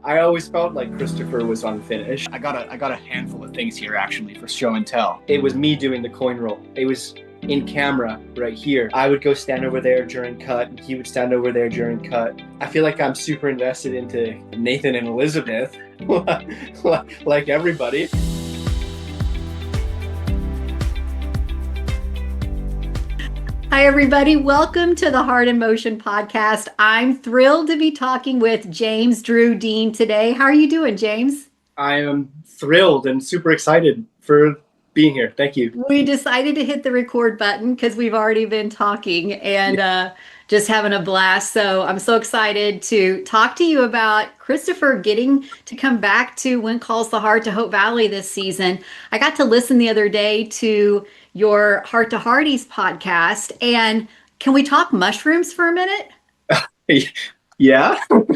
I always felt like Christopher was unfinished. I got a handful of things here actually for show and tell. It was me doing the coin roll. It was in camera right here. I would go stand over there during cut, and he would stand over there during cut. I feel like I'm super invested into Nathan and Elizabeth, like everybody. Hi, everybody. Welcome to the Heart in Motion podcast. I'm thrilled to be talking with James Drew Dean today. How are you doing, James? I am thrilled and super excited for being here. Thank you. We decided to hit the record button because we've already been talking and just having a blast. So I'm so excited to talk to you about Christopher getting to come back to When Calls the Heart to Hope Valley this season. I got to listen the other day to your Heart to Hearties podcast. And can we talk mushrooms for a minute? Yeah, of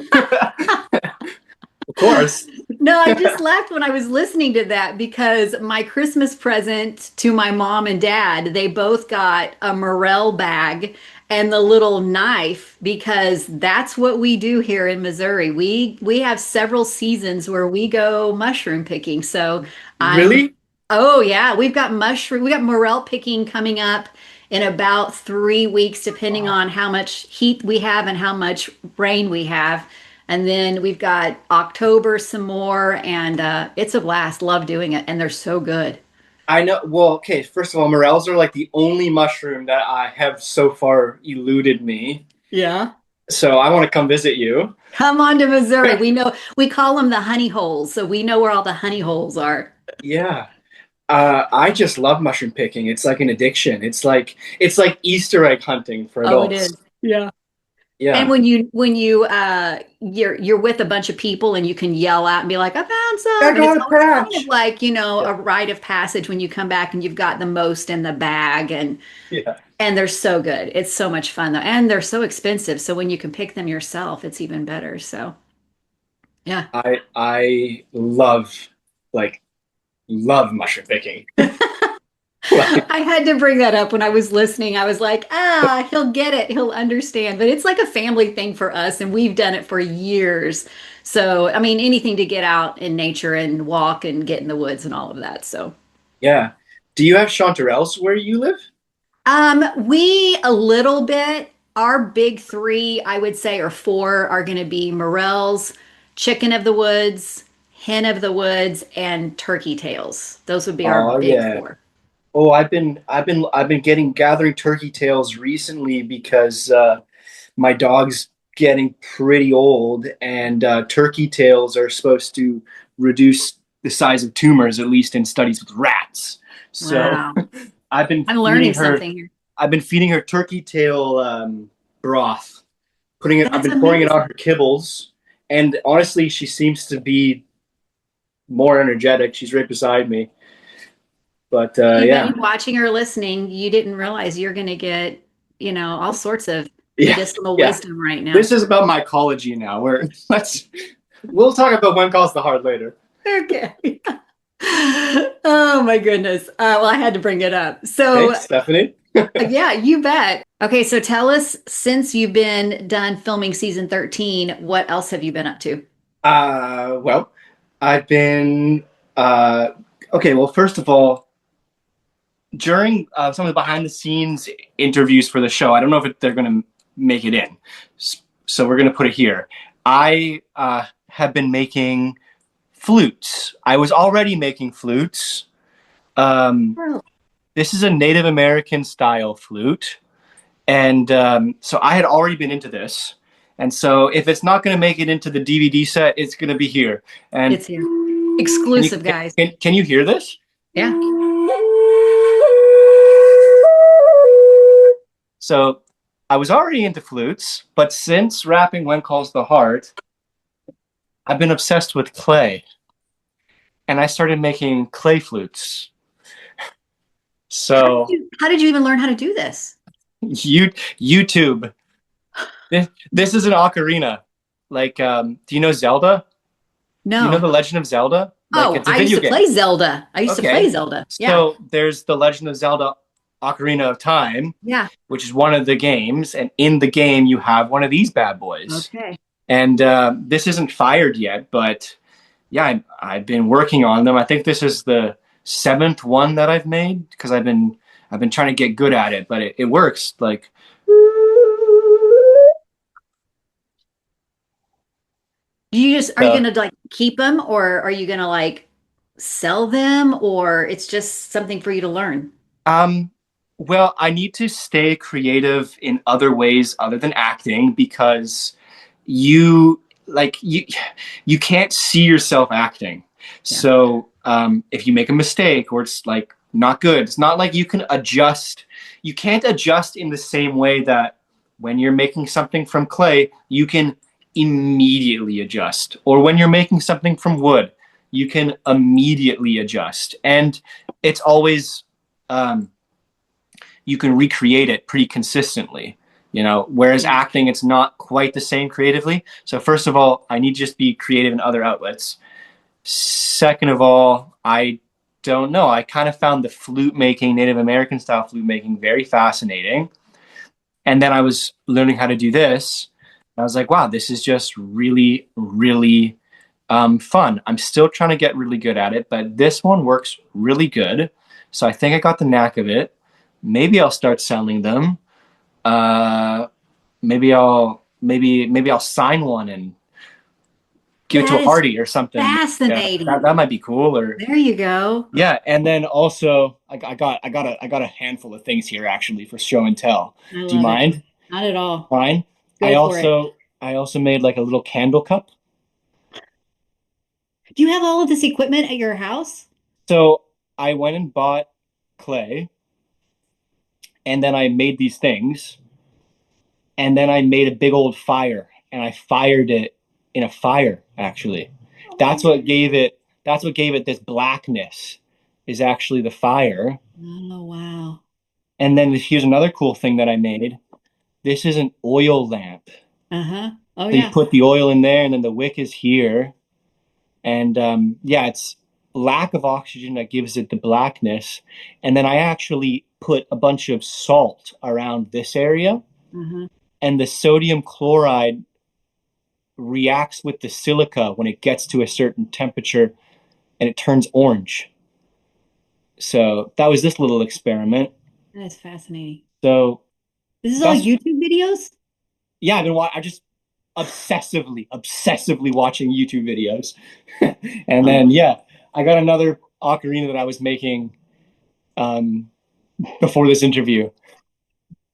course. No, I just laughed when I was listening to that because my Christmas present to my mom and dad, they both got a morel bag and the little knife because that's what we do here in Missouri. We have several seasons where we go mushroom picking. So Really? Oh yeah, we got morel picking coming up in about 3 weeks, depending on how much heat we have and how much rain we have. And then we've got October some more, and it's a blast. Love doing it, and they're so good. I know. Well, okay. First of all, morels are like the only mushroom that I have so far eluded me. Yeah. So I want to come visit you. Come on to Missouri. We call them the honey holes, so we know where all the honey holes are. Yeah. I just love mushroom picking. It's like an addiction. It's like Easter egg hunting for adults. Oh, it is. Yeah. Yeah. And you're with a bunch of people and you can yell out and be like, I found some. I And got it's a always patch. kind of like, a rite of passage when you come back and you've got the most in the bag Yeah. and they're so good. It's so much fun though. And they're so expensive. So when you can pick them yourself, it's even better. So yeah. I love mushroom picking. I had to bring that up when I was listening. I was like, he'll get it. He'll understand. But it's like a family thing for us, and we've done it for years. So, I mean, anything to get out in nature and walk and get in the woods and all of that. So, Yeah. Do you have chanterelles where you live? we a little bit. Our big three, I would say, or four are going to be morels, chicken of the woods, hen of the woods, and turkey tails. Those would be our Oh big yeah. four. Oh, I've been gathering turkey tails recently because my dog's getting pretty old, and turkey tails are supposed to reduce the size of tumors, at least in studies with rats. So Wow. I've been I'm feeding learning her. something here. I've been feeding her turkey tail broth. I've That's been pouring it on amazing. her kibbles, and honestly, she seems to be more energetic. She's right beside me. But Even yeah, watching or listening, you didn't realize you're going to get, all sorts of yeah, medicinal yeah. wisdom right now. This is about mycology now. We'll talk about When Calls the Heart later. Okay. Oh my goodness. Well, I had to bring it up. So, Thanks, Stephanie. yeah, you bet. Okay, so tell us, since you've been done filming season 13, what else have you been up to? Well, I've been okay. Well, first of all, during some of the behind the scenes interviews for the show, I don't know if they're going to make it in, so we're going to put it here. I have been making flutes. I was already making flutes. Oh, This is a Native American style flute, and so I had already been into this. And so if it's not going to make it into the DVD set, it's going to be here. And it's here. Exclusive, guys. can you hear this? Yeah. So I was already into flutes, but since wrapping When Calls the Heart, I've been obsessed with clay. And I started making clay flutes. So How did you even learn how to do this? YouTube. This is an ocarina. Like, do you know Zelda? Do you know The No. Legend of Zelda? Like, Oh, it's a I used video to game. play Zelda. I used to Okay. play Zelda. Yeah. So there's The Legend of Zelda Ocarina of Time, Yeah. which is one of the games. And in the game, you have one of these bad boys. Okay. And this isn't fired yet, but yeah, I've been working on them. I think this is the seventh one that I've made because I've been trying to get good at it, but it works. Like, Are you gonna like keep them, or are you gonna like sell them, or it's just something for you to learn? um, well, I need to stay creative in other ways other than acting because you you you can't see yourself acting. Yeah. So if you make a mistake or it's like not good, it's not like you can adjust. You can't adjust in the same way that when you're making something from clay, you can immediately adjust. Or when you're making something from wood, you can immediately adjust. And it's always um, you can recreate it pretty consistently, whereas Yeah. acting, it's not quite the same creatively. So first of all, I need to just be creative in other outlets. Second of all, I don't know, I kind of found the flute making, Native American style flute making, very fascinating. And then I was learning how to do this. I was like, wow, this is just really, really fun. I'm still trying to get really good at it, but this one works really good. So I think I got the knack of it. Maybe I'll start selling them. Uh, maybe I'll sign one and give it to That a is Hardy or something. Yeah, that, fascinating. that might be cool. Or There you go. yeah, and then also I got a handful of things here actually for show and tell. I Do you love it. mind? Not at all. Fine. I Go for it. also I also made like a little candle cup. Do you have all of this equipment at your house? So I went and bought clay, and then I made these things, and then I made a big old fire, and I fired it in a fire, actually. Oh my That's what goodness. gave it that's what gave it this blackness, is actually the fire. Oh wow. And then here's another cool thing that I made. This is an oil lamp. Uh-huh. Oh So you yeah. put the oil in there, and then the wick is here. And yeah, it's lack of oxygen that gives it the blackness. And then I actually put a bunch of salt around this area, Uh-huh. and the sodium chloride reacts with the silica when it gets to a certain temperature, and it turns orange. So that was this little experiment. That is fascinating. So This is all that's YouTube videos? yeah, I just obsessively watching YouTube videos. And Oh then my. yeah, I got another ocarina that I was making um, before this interview.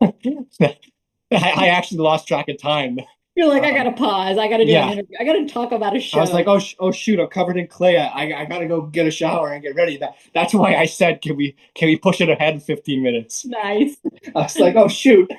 I actually lost track of time. You're like, I Um, gotta pause. I gotta do an yeah, interview. I gotta talk about a I was like, show. oh shoot, I'm covered in clay. I gotta go get a shower and get ready. That's why I said, can we push it ahead 15 minutes? Nice. I was like, oh shoot,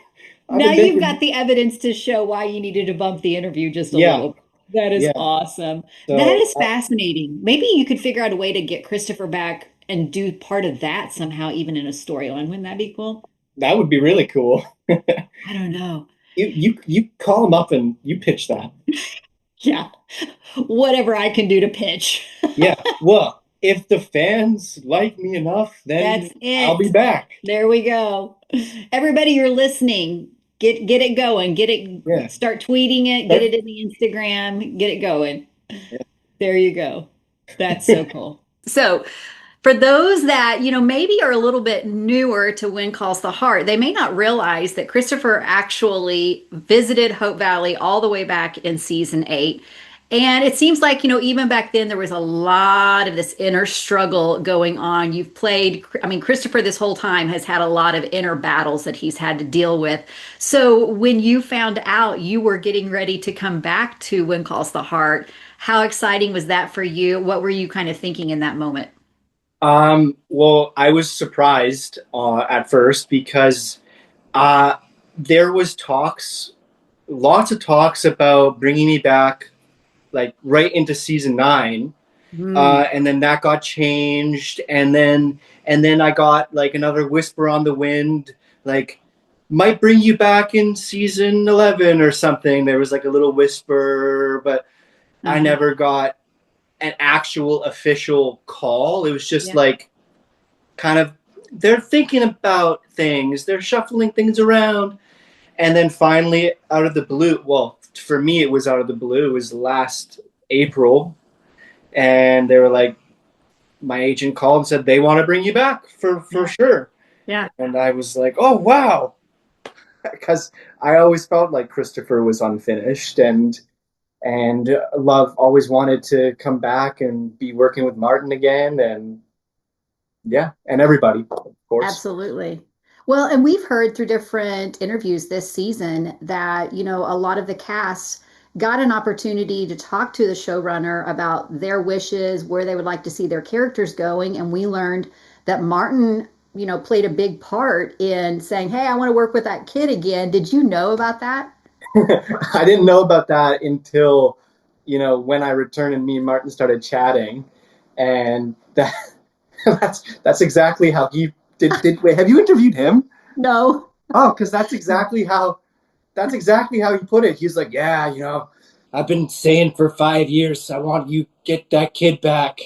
I've Now been you've making got the evidence to show why you needed to bump the interview just a yeah little bit. That is yeah. awesome. That So is fascinating. Maybe you could figure out a way to get Christopher back and do part of that somehow, even in a storyline. Wouldn't that be cool? that would be really cool. I don't know. You call him up and you pitch that. Yeah. Whatever I can do to pitch. Yeah. Well, if the fans like me enough, then That's I'll be it. back. There we go. Everybody, you're listening. Get it going. Get Yeah. it, start tweeting it, get Start- it in the Instagram, get it going. yeah. There you go. That's so cool. So, for those that, maybe are a little bit newer to When Calls the Heart, they may not realize that Christopher actually visited Hope Valley all the way back in season 8. And it seems like, even back then, there was a lot of this inner struggle going on. You've played, I mean, Christopher this whole time has had a lot of inner battles that he's had to deal with. So when you found out you were getting ready to come back to When Calls the Heart, how exciting was that for you? What were you kind of thinking in that moment? Well, I was surprised at first because uh, there was talks, lots of talks about bringing me back, like right into season 9, Hmm. and then that got changed, and then I got like another whisper on the wind, like might bring you back in season 11 or something. There was like a little whisper, but I Uh-huh. never got an actual official call. It was just Yeah. like kind of they're thinking about things, they're shuffling things around, and then finally out of the blue, well, for me, it was out of the blue. It was last April, and they were like, my agent called and said they want to bring you back for Yeah. sure. Yeah. And I was like, oh wow, because I always felt like Christopher was unfinished, and Love always wanted to come back and be working with Martin again, and yeah, and everybody, of course. Absolutely. Well, and we've heard through different interviews this season that, a lot of the cast got an opportunity to talk to the showrunner about their wishes, where they would like to see their characters going. And we learned that Martin, played a big part in saying, hey, I want to work with that kid again. Did you know about that? I didn't know about that until, when I returned and me and Martin started chatting, and that's exactly how he did. Wait, have you interviewed him? No. Oh, because that's exactly how he put it. He's like, yeah, I've been saying for 5 years, I want you get that kid back.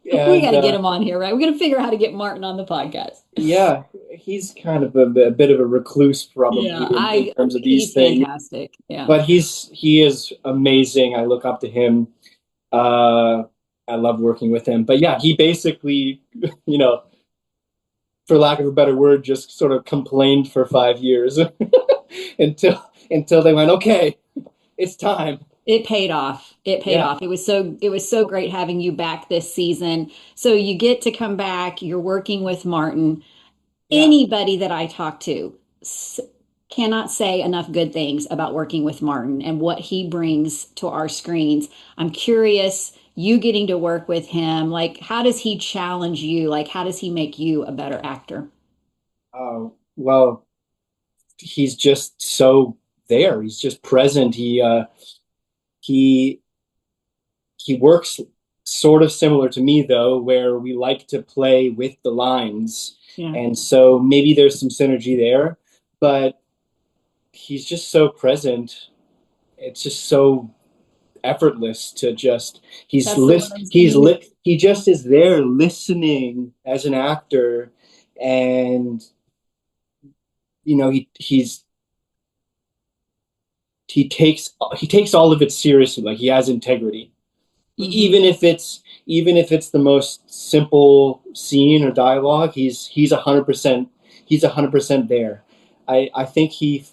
We got And to get him on here, right? We're going to figure out how to get Martin on the podcast. yeah, he's kind of a bit of a recluse, probably Yeah, in terms of these he's things. fantastic. Yeah. But he is amazing. I look up to him. Uh, I love working with him. But yeah, he basically, you know, for lack of a better word, just sort of complained for 5 years until they went, okay, it's time. It paid off. It paid Yeah, off. It was so great having you back this season. So you get to come back, you're working with Martin. yeah. Anybody that I talk to cannot say enough good things about working with Martin and what he brings to our screens. I'm curious, you getting to work with him, like how does he challenge you? Like how does he make you a better actor? Well, he's just so there. He's just present. He he works sort of similar to me though, where we like to play with the lines, Yeah, and so maybe there's some synergy there. But he's just so present. It's just so effortless to just that's the word I'm saying. he just is there listening as an actor, and he takes all of it seriously. Like he has integrity, Hmm. even if it's the most simple scene or dialogue. He's 100%. He's 100% there. I think he.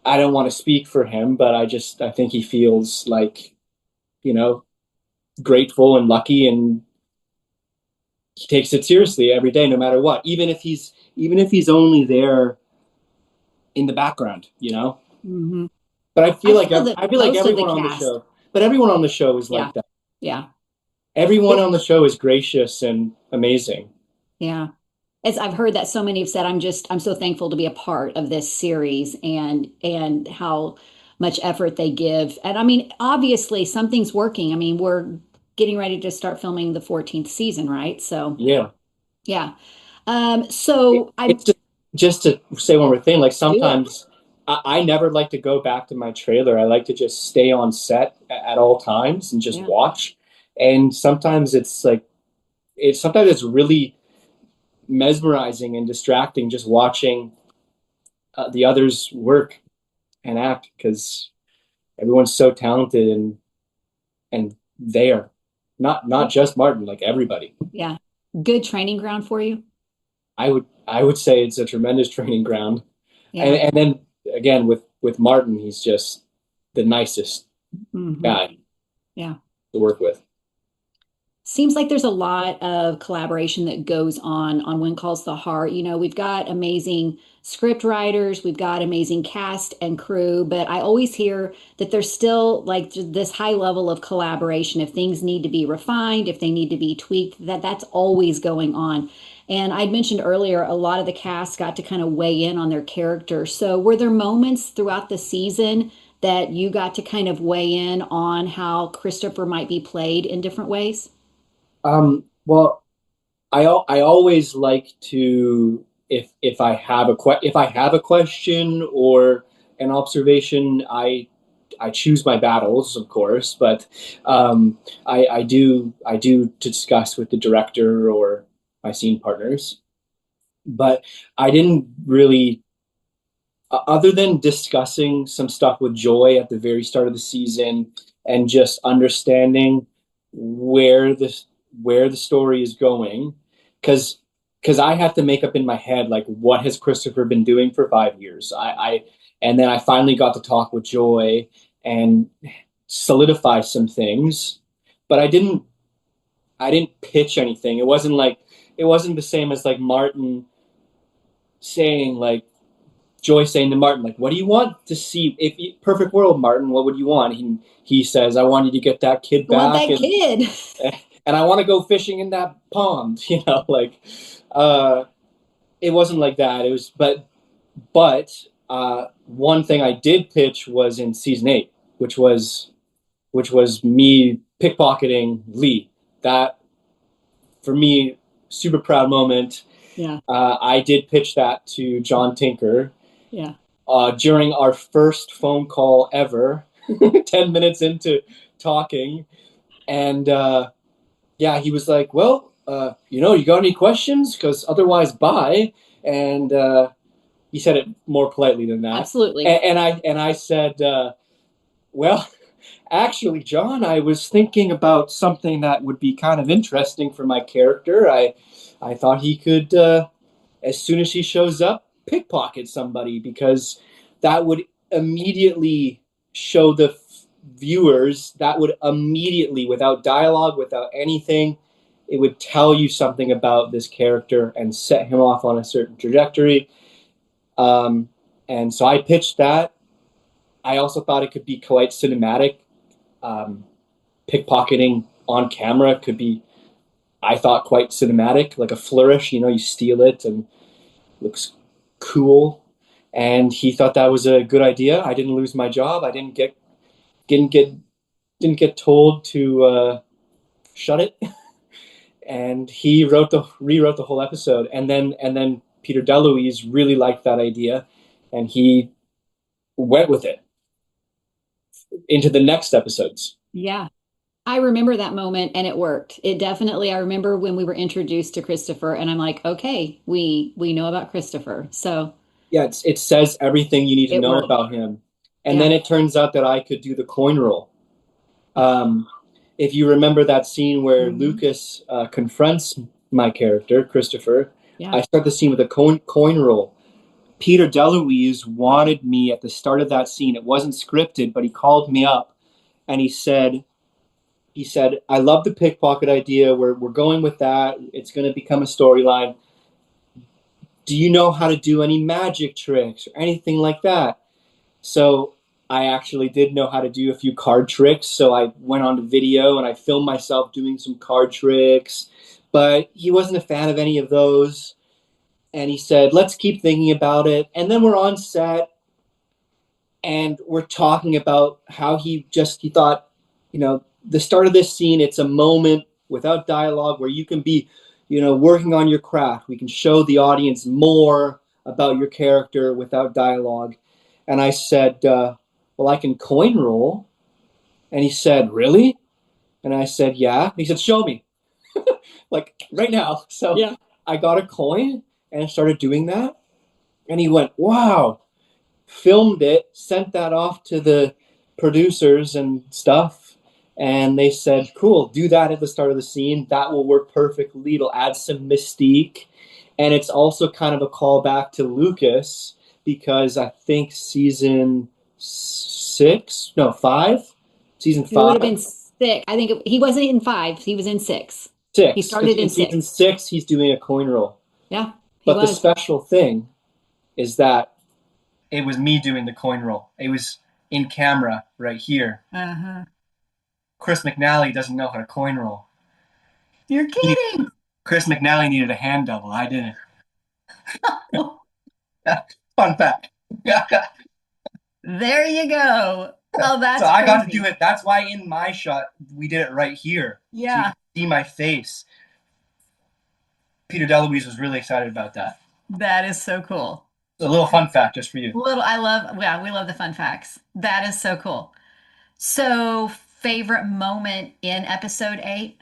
I don't want to speak for him, but I think he feels like, you know grateful and lucky, and he takes it seriously every day, no matter what. Even if he's only there in the background. Hmm. But I I feel like feel that I feel like most of the everyone on the cast, show. But everyone on the show is yeah, like that. yeah. Everyone on the show is gracious and amazing. Yeah. As I've heard that so many have said, I'm so thankful to be a part of this series and how much effort they give. And I mean, obviously something's working. I mean, we're getting ready to start filming the 14th season, right? So Yeah. yeah. So I It's just to say one more thing. Like do it. sometimes I never like to go back to my trailer. I like to just stay on set at all times and just Yeah. watch. And sometimes it's really mesmerizing and distracting just watching the others work and act, because everyone's so talented and there. Not just Martin, like everybody. Yeah. Good training ground for you. I would say it's a tremendous training ground. and Yeah. and then again with Martin, he's just the nicest Hmm. guy Yeah. to work with. Seems like there's a lot of collaboration that goes on When Calls the Heart. We've got amazing script writers, we've got amazing cast and crew, but I always hear that there's still like this high level of collaboration. If things need to be refined, if they need to be tweaked, that's always going on. And I'd mentioned earlier, a lot of the cast got to kind of weigh in on their character. So were there moments throughout the season that you got to kind of weigh in on how Christopher might be played in different ways? Well, I always like to, if I have a question or an observation, I choose my battles, of course, but I do discuss with the director or my scene partners. But I didn't really other than discussing some stuff with Joy at the very start of the season and just understanding where this where the story is going, because I have to make up in my head like what has Christopher been doing for 5 years. I and then I finally got to talk with Joy and solidify some things, but I didn't pitch anything. It wasn't the same as like Martin saying like Joy saying to Martin, like, what do you want to see? If perfect world, Martin, what would you want? He says, I want you to get that kid I want back that kid. and I want to go fishing in that pond, like uh it wasn't like that. It was but one thing I did pitch was in season 8, which was me pickpocketing Lee. That for me, super proud moment. Yeah, I did pitch that to John Tinker yeah. during our first phone call ever, 10 minutes into talking. And yeah, he was like, well, you got any questions? Because otherwise, bye. And he said it more politely than that. Absolutely. And I said, well, actually, John, I was thinking about something that would be kind of interesting for my character. I thought he could, as soon as he shows up, pickpocket somebody because that would immediately show the viewers, that would immediately, without dialogue, without anything, it would tell you something about this character and set him off on a certain trajectory. Um, and so I pitched that. I also thought it could be quite cinematic. Um, Pickpocketing on camera could be, I thought, quite cinematic, like a flourish. You steal it and it looks cool. And he thought that was a good idea. I didn't lose my job. I didn't get didn't get told to shut it. And he rewrote the whole episode. And then Peter DeLuise really liked that idea, and he went with it into the next episodes. Yeah. I remember that moment and it worked. It definitely, I remember when we were introduced to Christopher and I'm like, okay, we know about Christopher. So Yeah, it says everything you need to it know worked. about him. And then Yeah. it turns out that I could do the coin roll. Um, if you remember that scene where Mhm. Lucas confronts my character, Christopher, Yeah. I start the scene with a coin roll. Peter DeLuise wanted me at the start of that scene. It wasn't scripted, but he called me up and he said, I love the pickpocket idea. We're going with that. It's going to become a storyline. Do you know how to do any magic tricks or anything like that? So I actually did know how to do a few card tricks. So I went on to video and I filmed myself doing some card tricks. But he wasn't a fan of any of those. And he said, let's keep thinking about it. And then we're on set and we're talking about how he thought, the start of this scene, it's a moment without dialogue where you can be, working on your craft. We can show the audience more about your character without dialogue. And I said, well, I can coin roll. And he said, really? And I said, yeah. He said, show me, like right now. So Yeah. I got a coin and I started doing that. And he went, wow, filmed it, sent that off to the producers and stuff. And they said, cool, do that at the start of the scene. That will work perfectly. It'll add some mystique. And it's also kind of a callback to Lucas because I think season 6, no, 5, season It would 5, have been sick. I think he wasn't in five. He was in six. He 6, because started in in season six. 6, he's doing a coin roll. Yeah, he But the was. special thing is that it was me doing the coin roll. It was in camera right here. Uh-huh. Chris McNally doesn't know how to coin roll. You're kidding. Chris McNally needed a hand double. I didn't. Fun fact. There you go. Oh, So that's I got to do crazy. it. That's why in my shot we did it right here, so you Yeah, can see my face. Peter DeLuise was really excited about that. that is so cool. So a little fun fact just for you. Little, I love, yeah, we love the fun facts. That is so cool. So, favorite moment in episode 8?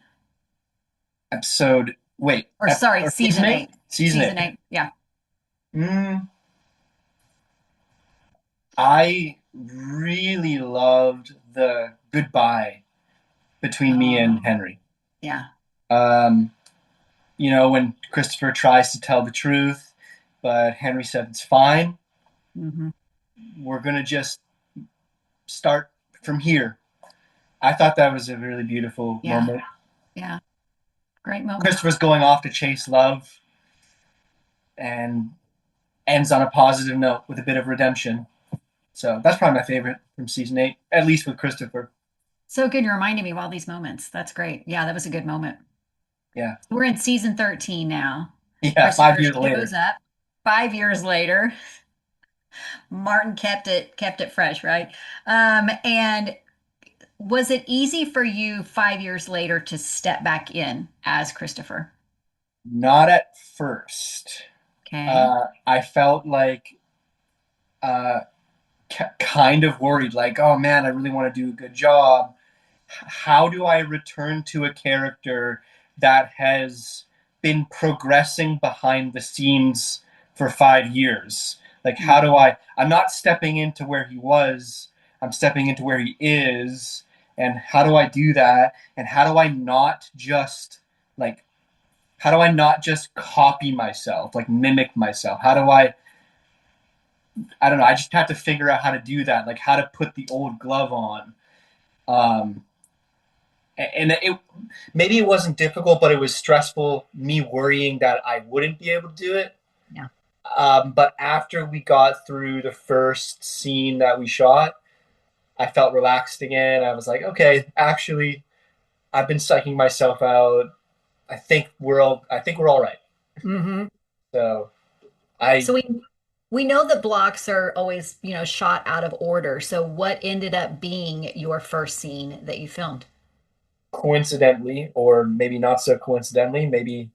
Episode. Wait. Or sorry, Or season 8. Season Season eight. 8. Yeah. Mm, I really loved the goodbye between me Oh, and Henry. yeah. Um, when Christopher tries to tell the truth, but Henry said it's fine. Hmm. We're gonna just start from here. I thought that was a really beautiful Yeah. moment. Yeah. Great moment. Christopher's going off to chase love and ends on a positive note with a bit of redemption. So that's probably my favorite from season 8, at least with Christopher. So good. You're reminding me of all these moments. That's great. Yeah, that was a good moment. Yeah. We're in season 13 now. Yeah, Christopher 5 years shows later. up 5 years later. Martin kept it fresh, right? And was it easy for you 5 years later to step back in as Christopher? Not at first. Okay. I felt like uh, kind of worried, like, oh man, I really want to do a good job. How do I return to a character that has been progressing behind the scenes for 5 years? Like, how do I'm not stepping into where he was, I'm stepping into where he is. And how do I do that? And like, how do I not just copy myself, like mimic myself? I don't know. I just have to figure out how to do that, like how to put the old glove on. Um, and maybe it wasn't difficult, but it was stressful. Me worrying that I wouldn't be able to do it. Yeah. But after we got through the first scene that we shot, I felt relaxed again. I was like, okay, actually, I've been psyching myself out. I think we're all right. Hmm. So I So we know the blocks are always, shot out of order. So what ended up being your first scene that you filmed? coincidentally, or maybe not so coincidentally, maybe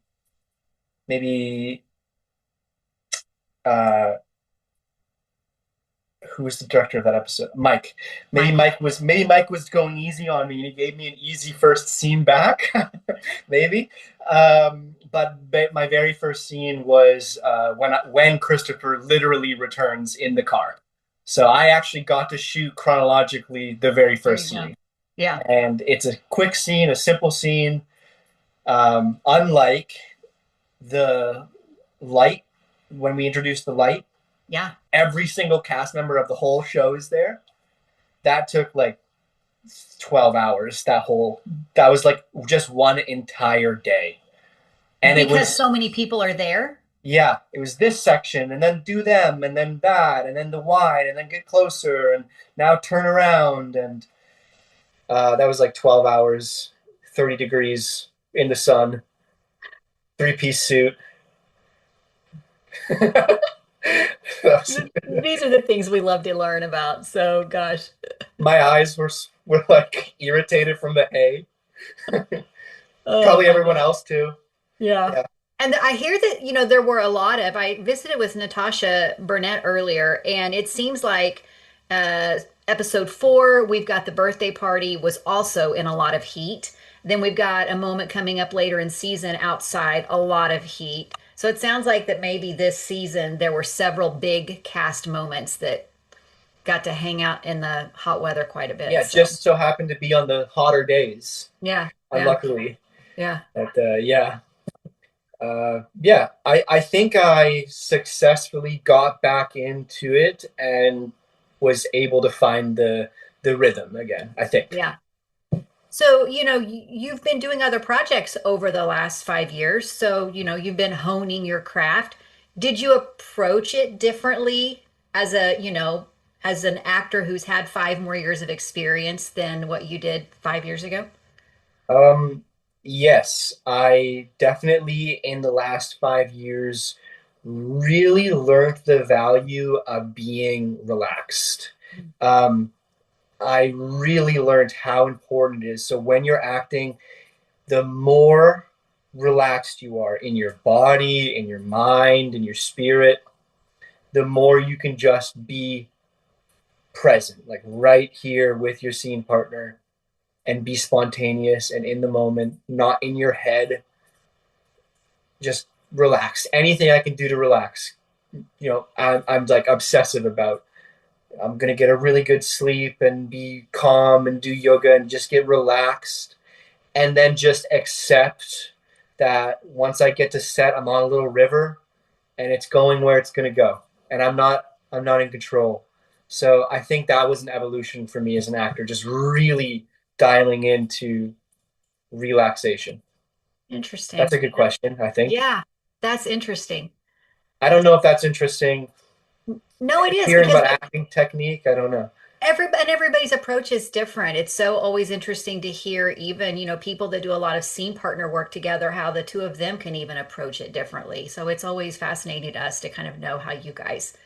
uh, who was the director of that episode? Mike. Michael. Maybe Mike was going easy on me and he gave me an easy first scene back. Maybe. But my very first scene was when Christopher literally returns in the car. So I actually got to shoot chronologically the very There first you go. scene. Yeah. And it's a quick scene, a simple scene. Unlike the light, when we introduced the light, Yeah. every single cast member of the whole show is there. That took like 12 hours. That was like just one entire day. And it Because was, so many people are there. yeah, it was this section and then do them and then that and then the wide and then get closer and now turn around. And that was like 12 hours, 30 degrees in the sun, three-piece suit. These are the things we love to learn about. So, gosh. My eyes were like irritated from the hay. Oh Probably my everyone God. else too. Yeah. Yeah. And I hear that, there were a lot of, I visited with Natasha Burnett earlier, and it seems like episode 4, we've got the birthday party was also in a lot of heat. Then we've got a moment coming up later in season outside, a lot of heat. So it sounds like that maybe this season there were several big cast moments that got to hang out in the hot weather quite a bit. Yeah, So just so happened to be on the hotter days, yeah, yeah, unluckily. yeah. But yeah. Yeah, I think I successfully got back into it and was able to find the rhythm again, I think. Yeah. So, you've been doing other projects over the last 5 years. So, you've been honing your craft. Did you approach it differently as as an actor who's had 5 more years of experience than what you did 5 years ago? Um, yes, I definitely in the last 5 years really learned the value of being relaxed. Um, I really learned how important it is. So when you're acting, the more relaxed you are in your body, in your mind, in your spirit, the more you can just be present, like right here with your scene partner and be spontaneous and in the moment, not in your head. Just relax. Anything I can do to relax. I'm like obsessive about. I'm gonna get a really good sleep and be calm and do yoga and just get relaxed, and then just accept that once I get to set, I'm on a little river and it's going where it's gonna go, and I'm not in control. So I think that was an evolution for me as an actor, just really dialing into relaxation. That's Interesting. a good question, I think. Yeah, that's interesting. I don't know if that's interesting. No, it is Hearing because about acting technique, I don't know. everybody's approach is different. It's so always interesting to hear even, people that do a lot of scene partner work together, how the two of them can even approach it differently. So it's always fascinating to us to kind of know how you guys,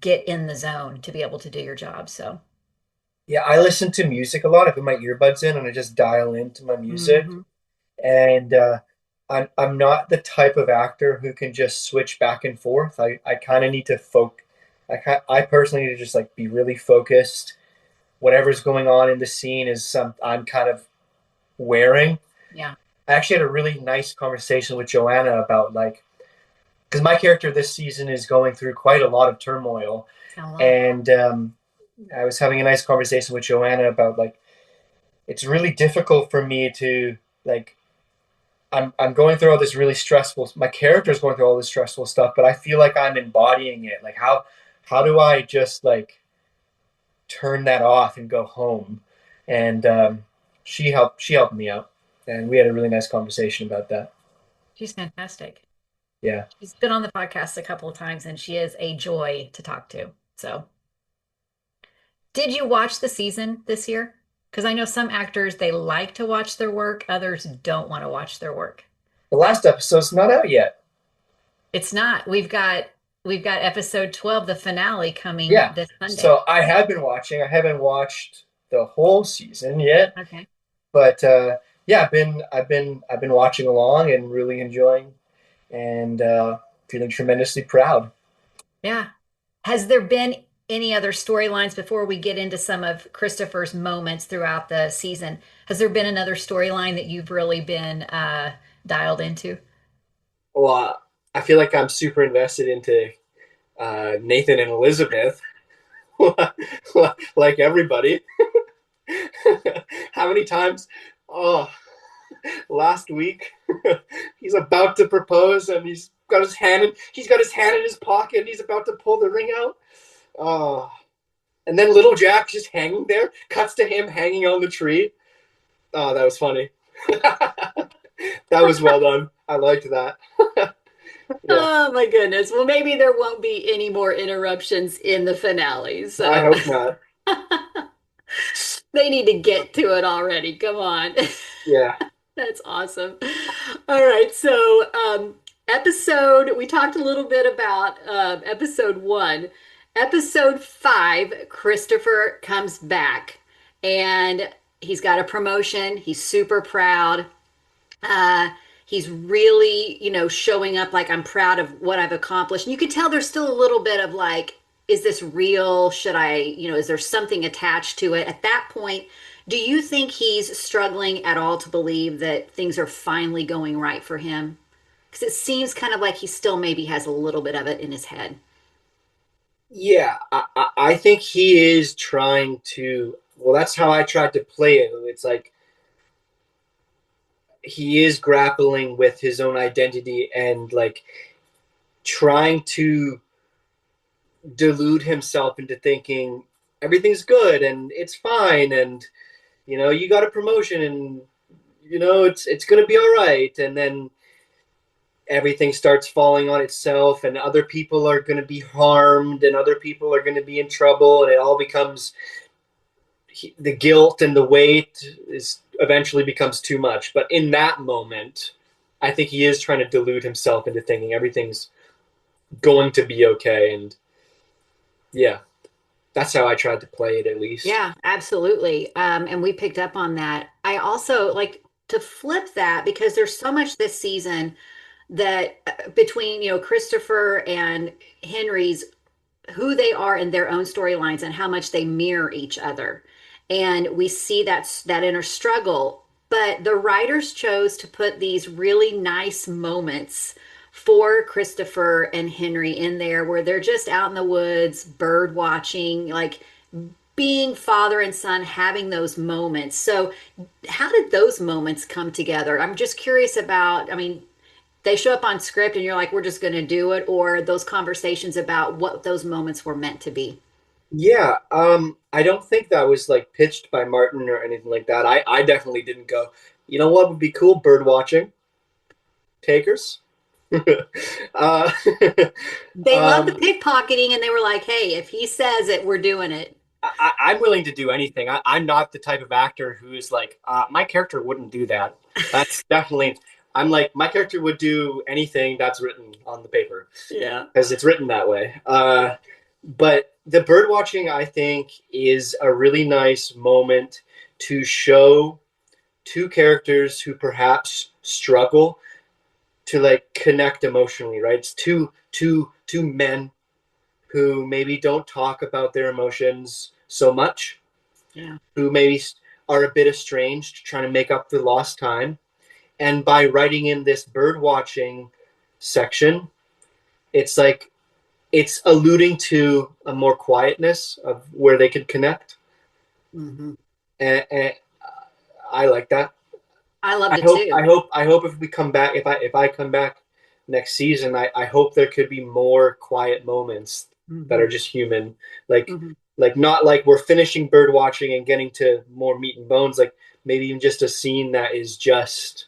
get in the zone to be able to do your job. So, Yeah, I listen to music a lot. I put my earbuds in and I just dial into my music. hmm And I'm not the type of actor who can just switch back and forth. I kind of need to I personally need to just like be really focused. Whatever's going on in the scene is some I'm kind of wearing. Yeah. I actually had a really nice conversation with Joanna about like because my character this season is going through quite a lot of turmoil, Hello. and I was having a nice conversation with Joanna about like it's really difficult for me to like I'm going through all this really stressful. My character's going through all this stressful stuff, but I feel like I'm embodying it. Like how do I just like turn that off and go home? And she helped me out, and we had a really nice conversation about that. She's fantastic. Yeah. She's been on the podcast a couple of times and she is a joy to talk to. So, did you watch the season this year? Because I know some actors, they like to watch their work, others don't want to watch their work. The last episode's not out yet. It's not. We've got episode 12, the finale coming Yeah. this Sunday. So I have been watching. I haven't watched the whole season yet, Okay. but yeah, I've been watching along and really enjoying and feeling tremendously proud. Yeah. Has there been any other storylines before we get into some of Christopher's moments throughout the season? Has there been another storyline that you've really been dialed into? Well, I feel like I'm super invested into Nathan and Elizabeth, like everybody. How many times? Oh, last week he's about to propose and he's got his hand in his pocket and he's about to pull the ring out. Oh, and then little Jack just hanging there, cuts to him hanging on the tree. Oh, that was funny. That was well done. I liked that. Yeah, Oh my goodness. Well, maybe there won't be any more interruptions in the finale. I So hope not. they need to get to it already. Come on. Yeah. That's awesome. All right. So, we talked a little bit about episode one. Episode five, Christopher comes back and he's got a promotion. He's super proud. Uh, he's really, showing up like I'm proud of what I've accomplished. And you could tell there's still a little bit of like, is this real? Should I, is there something attached to it? At that point, do you think he's struggling at all to believe that things are finally going right for him? Because it seems kind of like he still maybe has a little bit of it in his head. Yeah, I think he is trying to. Well, that's how I tried to play it. It's like he is grappling with his own identity and like trying to delude himself into thinking everything's good and it's fine and you got a promotion and it's going to be all right, and then everything starts falling on itself and other people are going to be harmed and other people are going to be in trouble, and it all becomes the guilt and the weight is eventually becomes too much. But in that moment, I think he is trying to delude himself into thinking everything's going to be okay. And yeah, that's how I tried to play it, at least. Yeah, absolutely. And we picked up on that. I also like to flip that because there's so much this season that between, Christopher and Henry's who they are in their own storylines and how much they mirror each other. And we see that inner struggle. But the writers chose to put these really nice moments for Christopher and Henry in there where they're just out in the woods, bird watching, like being father and son, having those moments. So, how did those moments come together? I'm just curious about, I mean, they show up on script and you're like, we're just going to do it, or those conversations about what those moments were meant to be. Yeah, I don't think that was like pitched by Martin or anything like that. I definitely didn't go, you know what would be cool? Bird watching. Takers. uh, They love the um, pickpocketing and they were like, hey, if he says it, we're doing it. I'm willing to do anything. I'm not the type of actor who is like, my character wouldn't do that. That's definitely, I'm like, my character would do anything that's written on the paper Yeah. because it's written that way. But the bird watching, I think, is a really nice moment to show two characters who perhaps struggle to like connect emotionally, right? It's two men who maybe don't talk about their emotions so much, Yeah. who maybe are a bit estranged, trying to make up the lost time. And by writing in this bird watching section, it's like it's alluding to a more quietness of where they could connect. Hmm. And I like that. I loved it too. I hope if we come back, if I come back next season, I hope there could be more quiet moments that Hmm. are just human, like Hmm. like not like we're finishing bird watching and getting to more meat and bones, like maybe even just a scene that is just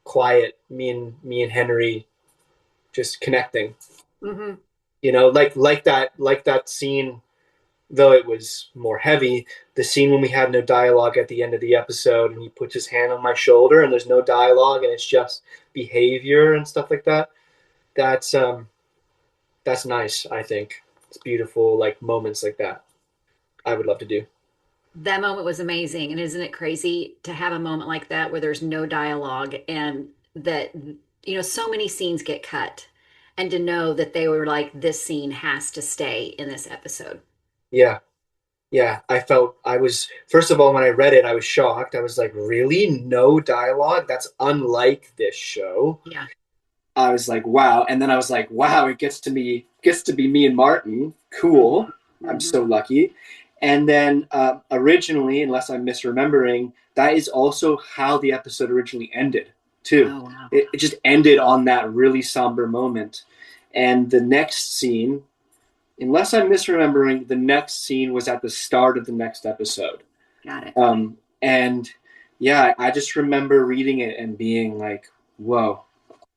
quiet, me and Henry just connecting, Hmm. you know, like that scene, though it was more heavy, the scene when we had no dialogue at the end of the episode and he puts his hand on my shoulder and there's no dialogue and it's just behavior and stuff like that. That's that's nice, I think. It's beautiful, like moments like that. I would love to do. That moment was amazing. And isn't it crazy to have a moment like that where there's no dialogue and that, so many scenes get cut and to know that they were like, this scene has to stay in this episode. Yeah. Yeah, I felt I was first of all when I read it, I was shocked. I was like, "Really? No dialogue? That's unlike this show." Yeah. I was like, "Wow." And then I was like, "Wow, it gets to be me and Martin. Hmm. Cool. I'm Hmm. so lucky." And then originally, unless I'm misremembering, that is also how the episode originally ended, too. Oh, wow. It just ended on that really somber moment. And the next scene, unless I'm misremembering, the next scene was at the start of the next episode. Got it. And yeah, I just remember reading it and being like, whoa,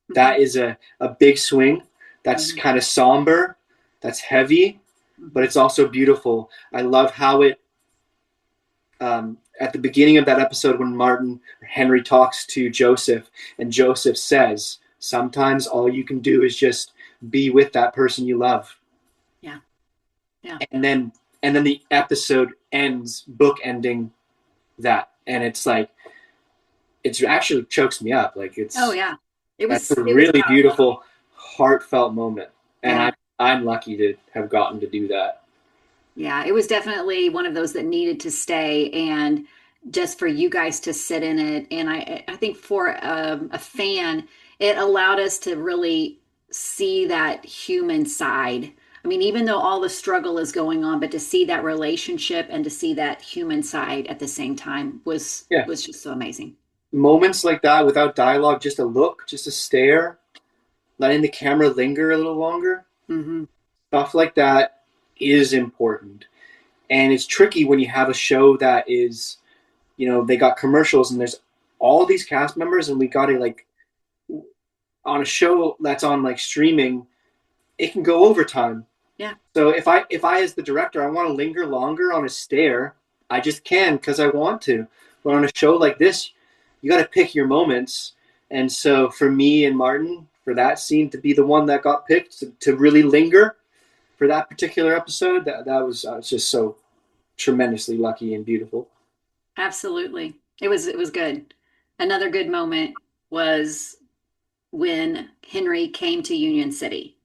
Hmm. that is a big swing. That's Hmm. kind of somber. That's heavy, but Hmm. it's also beautiful. I love how it, at the beginning of that episode, when Martin Henry talks to Joseph, and Joseph says, sometimes all you can do is just be with that person you love. Yeah. Yeah. And then the episode ends book ending that, and it's like it's actually chokes me up, like Oh, it's yeah. that's a It was really powerful. beautiful heartfelt moment, and Yeah. I'm lucky to have gotten to do that. Yeah, it was definitely one of those that needed to stay and just for you guys to sit in it. And I think for a fan, it allowed us to really see that human side. I mean, even though all the struggle is going on, but to see that relationship and to see that human side at the same time Yeah, was just so amazing. moments like that without dialogue, just a look, just a stare, letting the camera linger a little longer, Hmm. stuff like that is important. And it's tricky when you have a show that is, you know, they got commercials and there's all these cast members and we got to like on a show that's on like streaming, it can go overtime. Yeah. So if I as the director I want to linger longer on a stare, I just can because I want to. But on Yeah. a show like this, you got to pick your moments. And so for me and Martin, for that scene to be the one that got picked to really linger for that particular episode, that was I was just so tremendously lucky and beautiful. Absolutely. It was good. Another good moment was when Henry came to Union City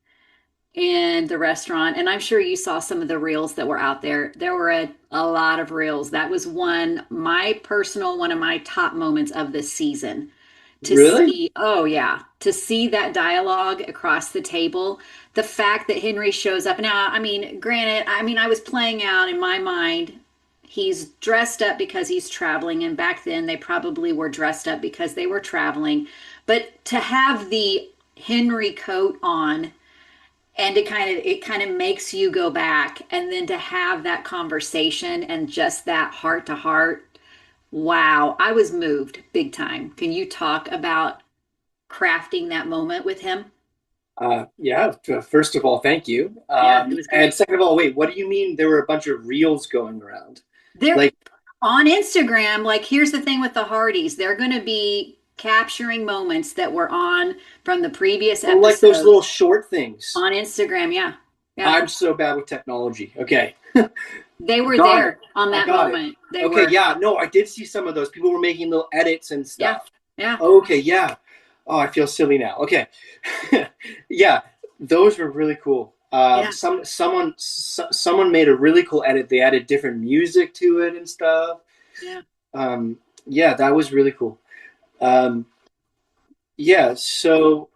in the restaurant. And I'm sure you saw some of the reels that were out there. There were a lot of reels. That was one of my top moments of this season to Really? see, oh yeah, to see that dialogue across the table. The fact that Henry shows up now, I mean, granted, I mean, I was playing out in my mind, he's dressed up because he's traveling, and back then they probably were dressed up because they were traveling. But to have the Henry coat on and it kind of makes you go back, and then to have that conversation and just that heart to heart. Wow, I was moved big time. Can you talk about crafting that moment with him? Yeah. First of all, thank you. Yeah, it was And great. second of all, wait, what do you mean there were a bunch of reels going around? They're Like, on Instagram. Like, here's the thing with the Hardys, they're going to be capturing moments that were on from the previous oh, like those episode little short things. on Instagram. Yeah. Yeah. I'm so bad with technology. Okay. They were Got it. there on I that got it. moment. They Okay, were. yeah, no, I did see some of those. People were making little edits and Yeah. stuff. Yeah. Okay, yeah. Oh, I feel silly now. Okay. Yeah, those were really cool. Yeah. Someone made a really cool edit. They added different music to it and stuff. Yeah. Yeah, that was really cool. Um, yeah, so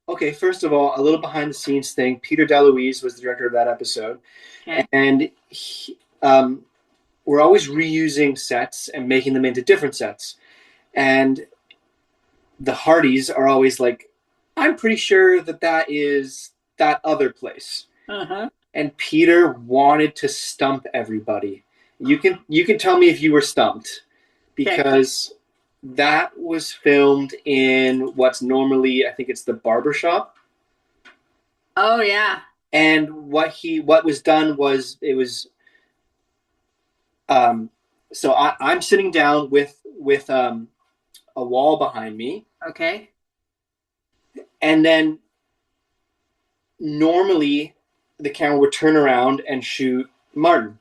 okay, first of all, a little behind the scenes thing. Peter DeLuise was the director of that episode, Okay. and we're always reusing sets and making them into different sets. And the Hearties are always like, I'm pretty sure that that is that other place. Uh-huh. And Peter wanted to stump everybody. You can tell me if you were stumped Okay. because that was filmed in what's normally, I think it's the barber shop. Oh, yeah. And what was done was it was so I'm sitting down with a wall behind me, Okay. and then normally the camera would turn around and shoot Martin.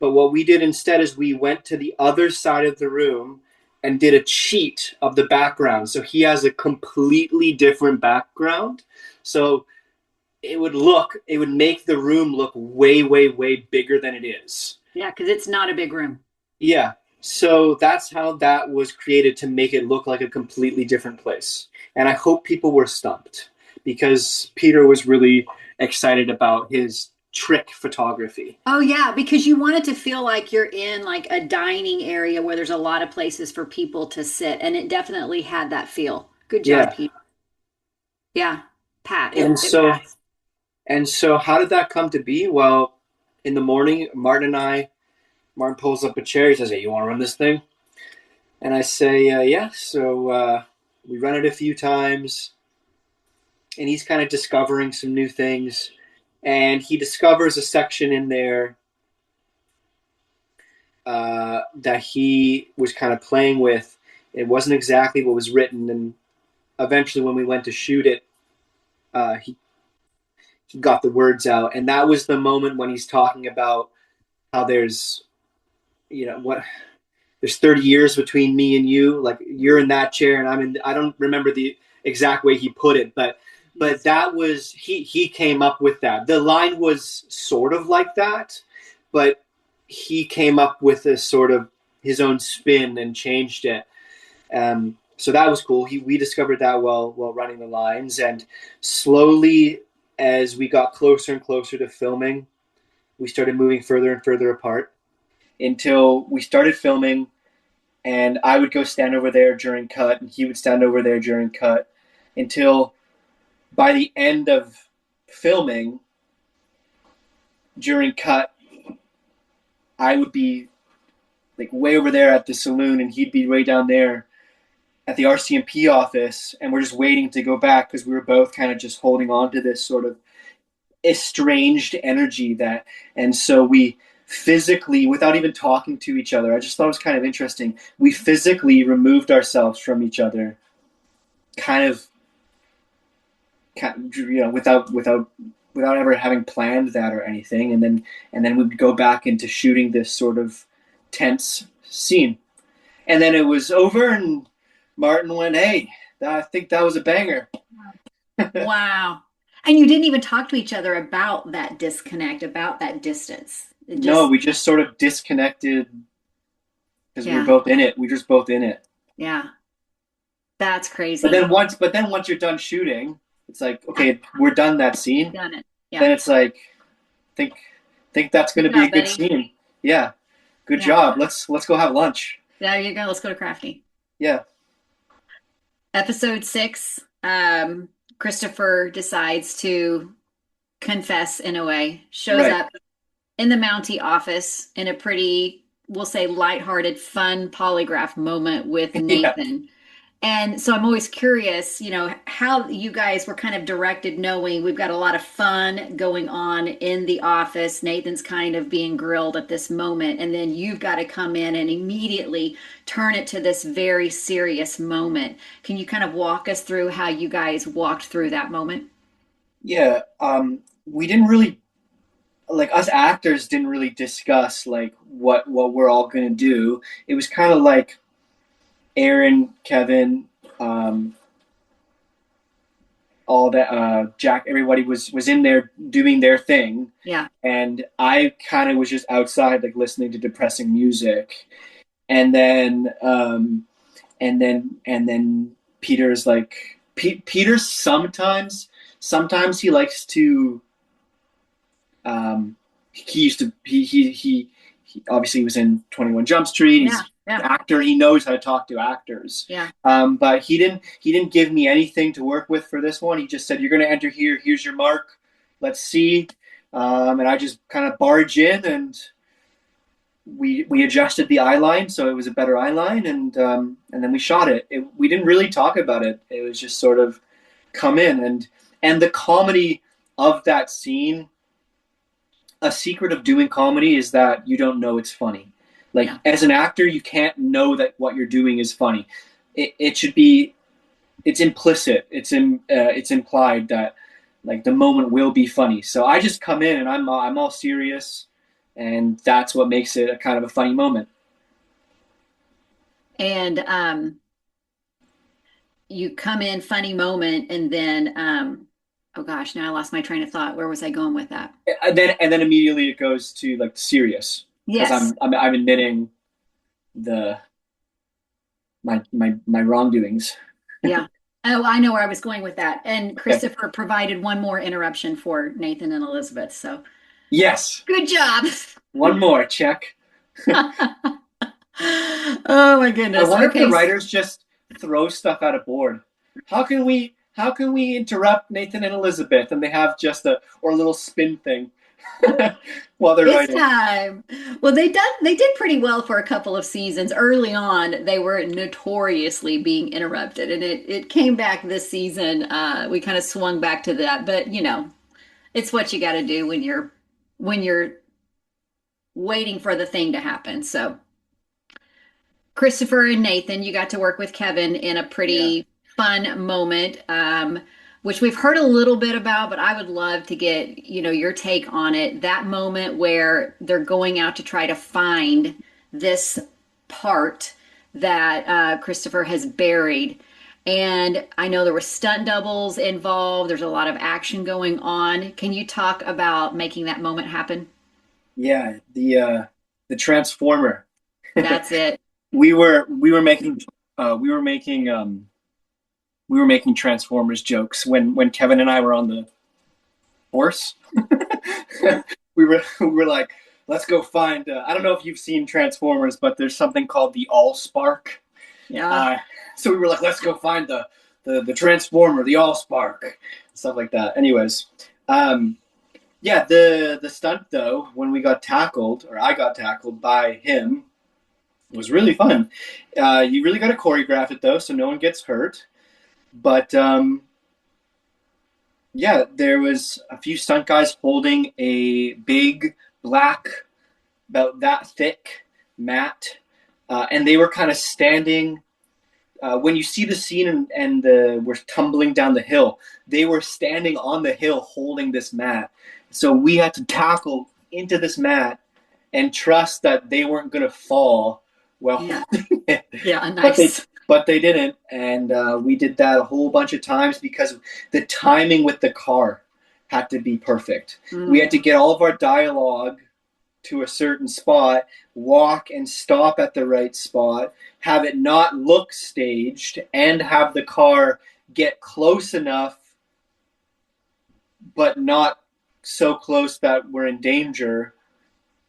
But what we did instead is we went to the other side of the room and did a cheat of the background. So he has a completely different background. So it would make the room look way, way, way bigger than it is. Yeah, because it's not a big room. Yeah. So that's how that was created to make it look like a completely different place. And I hope people were stumped because Peter was really excited about his trick photography. Oh yeah, because you want it to feel like you're in like a dining area where there's a lot of places for people to sit, and it definitely had that feel. Good job, Yeah. Pete. Yeah, Pat, And it so passed. and so how did that come to be? Well, in the morning, Martin pulls up a chair. He says, "Hey, you want to run this thing?" And I say, "Yeah." So we run it a few times, and he's kind of discovering some new things. And he discovers a section in there that he was kind of playing with. It wasn't exactly what was written, and eventually, when we went to shoot it, he got the words out, and that was the moment when he's talking about how there's, what, there's 30 years between me and you. Like you're in that chair, and I'm in. I don't remember the exact way he put it, but Yes. that was he came up with that. The line was sort of like that, but he came up with a sort of his own spin and changed it. So that was cool. We discovered that while running the lines, and slowly as we got closer and closer to filming, we started moving further and further apart until we started filming, and I would go stand over there during cut, and he would stand over there during cut, until by the end of filming, during cut, I would be like way over there at the saloon, and he'd be way down there at the RCMP office, and we're just waiting to go back because we were both kind of just holding on to this sort of estranged energy that, and so we physically, without even talking to each other, I just thought it was kind of interesting. We physically removed ourselves from each other, kind of, without ever having planned that or anything, and then we'd go back into shooting this sort of tense scene, and then it was over, and Martin went, "Hey, I think that was a banger." Wow. And you didn't even talk to each other about that disconnect, about that distance. It No, just, we just sort of disconnected because we were yeah, both in it. We were just both in it. yeah. That's But crazy. then once you're done shooting, it's like, okay, we're done that scene. Done it. Then Yeah. it's like, think think that's going Good to be a job, good Betty. scene. Yeah, good Yeah. job. Let's go have lunch. There you go. Let's go to Crafty. Yeah, Episode 6, Christopher decides to confess in a way, shows right. up in the Mountie office in a pretty, we'll say, lighthearted, fun polygraph moment with Yeah, Nathan. And so I'm always curious, how you guys were kind of directed, knowing we've got a lot of fun going on in the office. Nathan's kind of being grilled at this moment, and then you've got to come in and immediately turn it to this very serious moment. Can you kind of walk us through how you guys walked through that moment? yeah. We didn't really like us actors didn't really discuss like what we're all gonna do. It was kind of like Aaron, Kevin, um, all that Jack, everybody was in there doing their thing, Yeah. and I kind of was just outside like listening to depressing music, and then Peter's like Peter sometimes he likes to he used to he obviously was in 21 Jump Street. He's Yeah. Yeah. an actor. He knows how to talk to actors. Yeah. But he didn't give me anything to work with for this one. He just said, "You're going to enter here. Here's your mark. Let's see." And I just kind of barge in, and we adjusted the eye line so it was a better eye line, and then we shot it. We didn't really talk about it. It was just sort of come in, and the comedy of that scene. A secret of doing comedy is that you don't know it's funny. Like Yeah. as an actor, you can't know that what you're doing is funny. It should be. It's implicit. It's implied that like the moment will be funny. So I just come in and I'm all serious, and that's what makes it a kind of a funny moment. And you come in, funny moment, and then oh gosh, now I lost my train of thought. Where was I going with that? And then immediately it goes to like serious because Yes. I'm admitting the my wrongdoings. Yeah. Oh, I know where I was going with that. And Okay. Christopher provided one more interruption for Nathan and Elizabeth. So Yes. good job. One more check. Oh my I goodness. wonder if the Okay. writers just throw stuff at a board. How can we interrupt Nathan and Elizabeth and they have just a little spin thing while they're This writing? time, well, they did pretty well for a couple of seasons. Early on, they were notoriously being interrupted, and it came back this season. We kind of swung back to that, but it's what you got to do when you're waiting for the thing to happen. So Christopher and Nathan, you got to work with Kevin in a Yeah. pretty fun moment, which we've heard a little bit about, but I would love to get, your take on it. That moment where they're going out to try to find this part that Christopher has buried. And I know there were stunt doubles involved. There's a lot of action going on. Can you talk about making that moment happen? Yeah, the Transformer. That's it. We were making Transformers jokes when Kevin and I were on the horse. we were like, let's go find. I don't know if you've seen Transformers, but there's something called the Allspark. Yeah. Uh, so we were like, let's go find the Transformer, the Allspark, stuff like that. Anyways, yeah, the stunt though when we got tackled or I got tackled by him was really fun. You really got to choreograph it though, so no one gets hurt. But yeah, there was a few stunt guys holding a big black, about that thick mat, and they were kind of standing. When you see the scene and we're tumbling down the hill, they were standing on the hill holding this mat. So we had to tackle into this mat and trust that they weren't going to fall while Yeah. holding it. Yeah. But they Nice. but they didn't, and we did that a whole bunch of times because the timing with the car had to be perfect. We Mm. had to get all of our dialogue to a certain spot, walk and stop at the right spot, have it not look staged, and have the car get close enough, but not so close that we're in danger.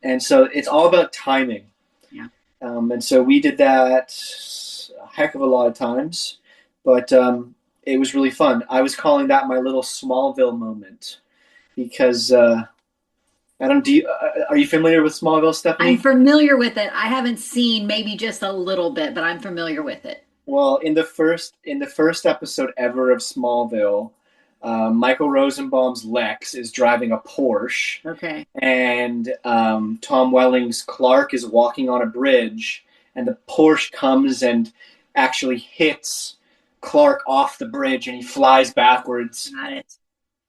And so it's all about timing. Yeah. And so we did that a heck of a lot of times, but it was really fun. I was calling that my little Smallville moment because I don't. Are you familiar with Smallville, I'm Stephanie? familiar with it. I haven't seen maybe just a little bit, but I'm familiar with it. Well, in the first episode ever of Smallville, Michael Rosenbaum's Lex is driving a Porsche, Okay. and Tom Welling's Clark is walking on a bridge, and the Porsche comes and actually hits Clark off the bridge, and he flies backwards, Got it.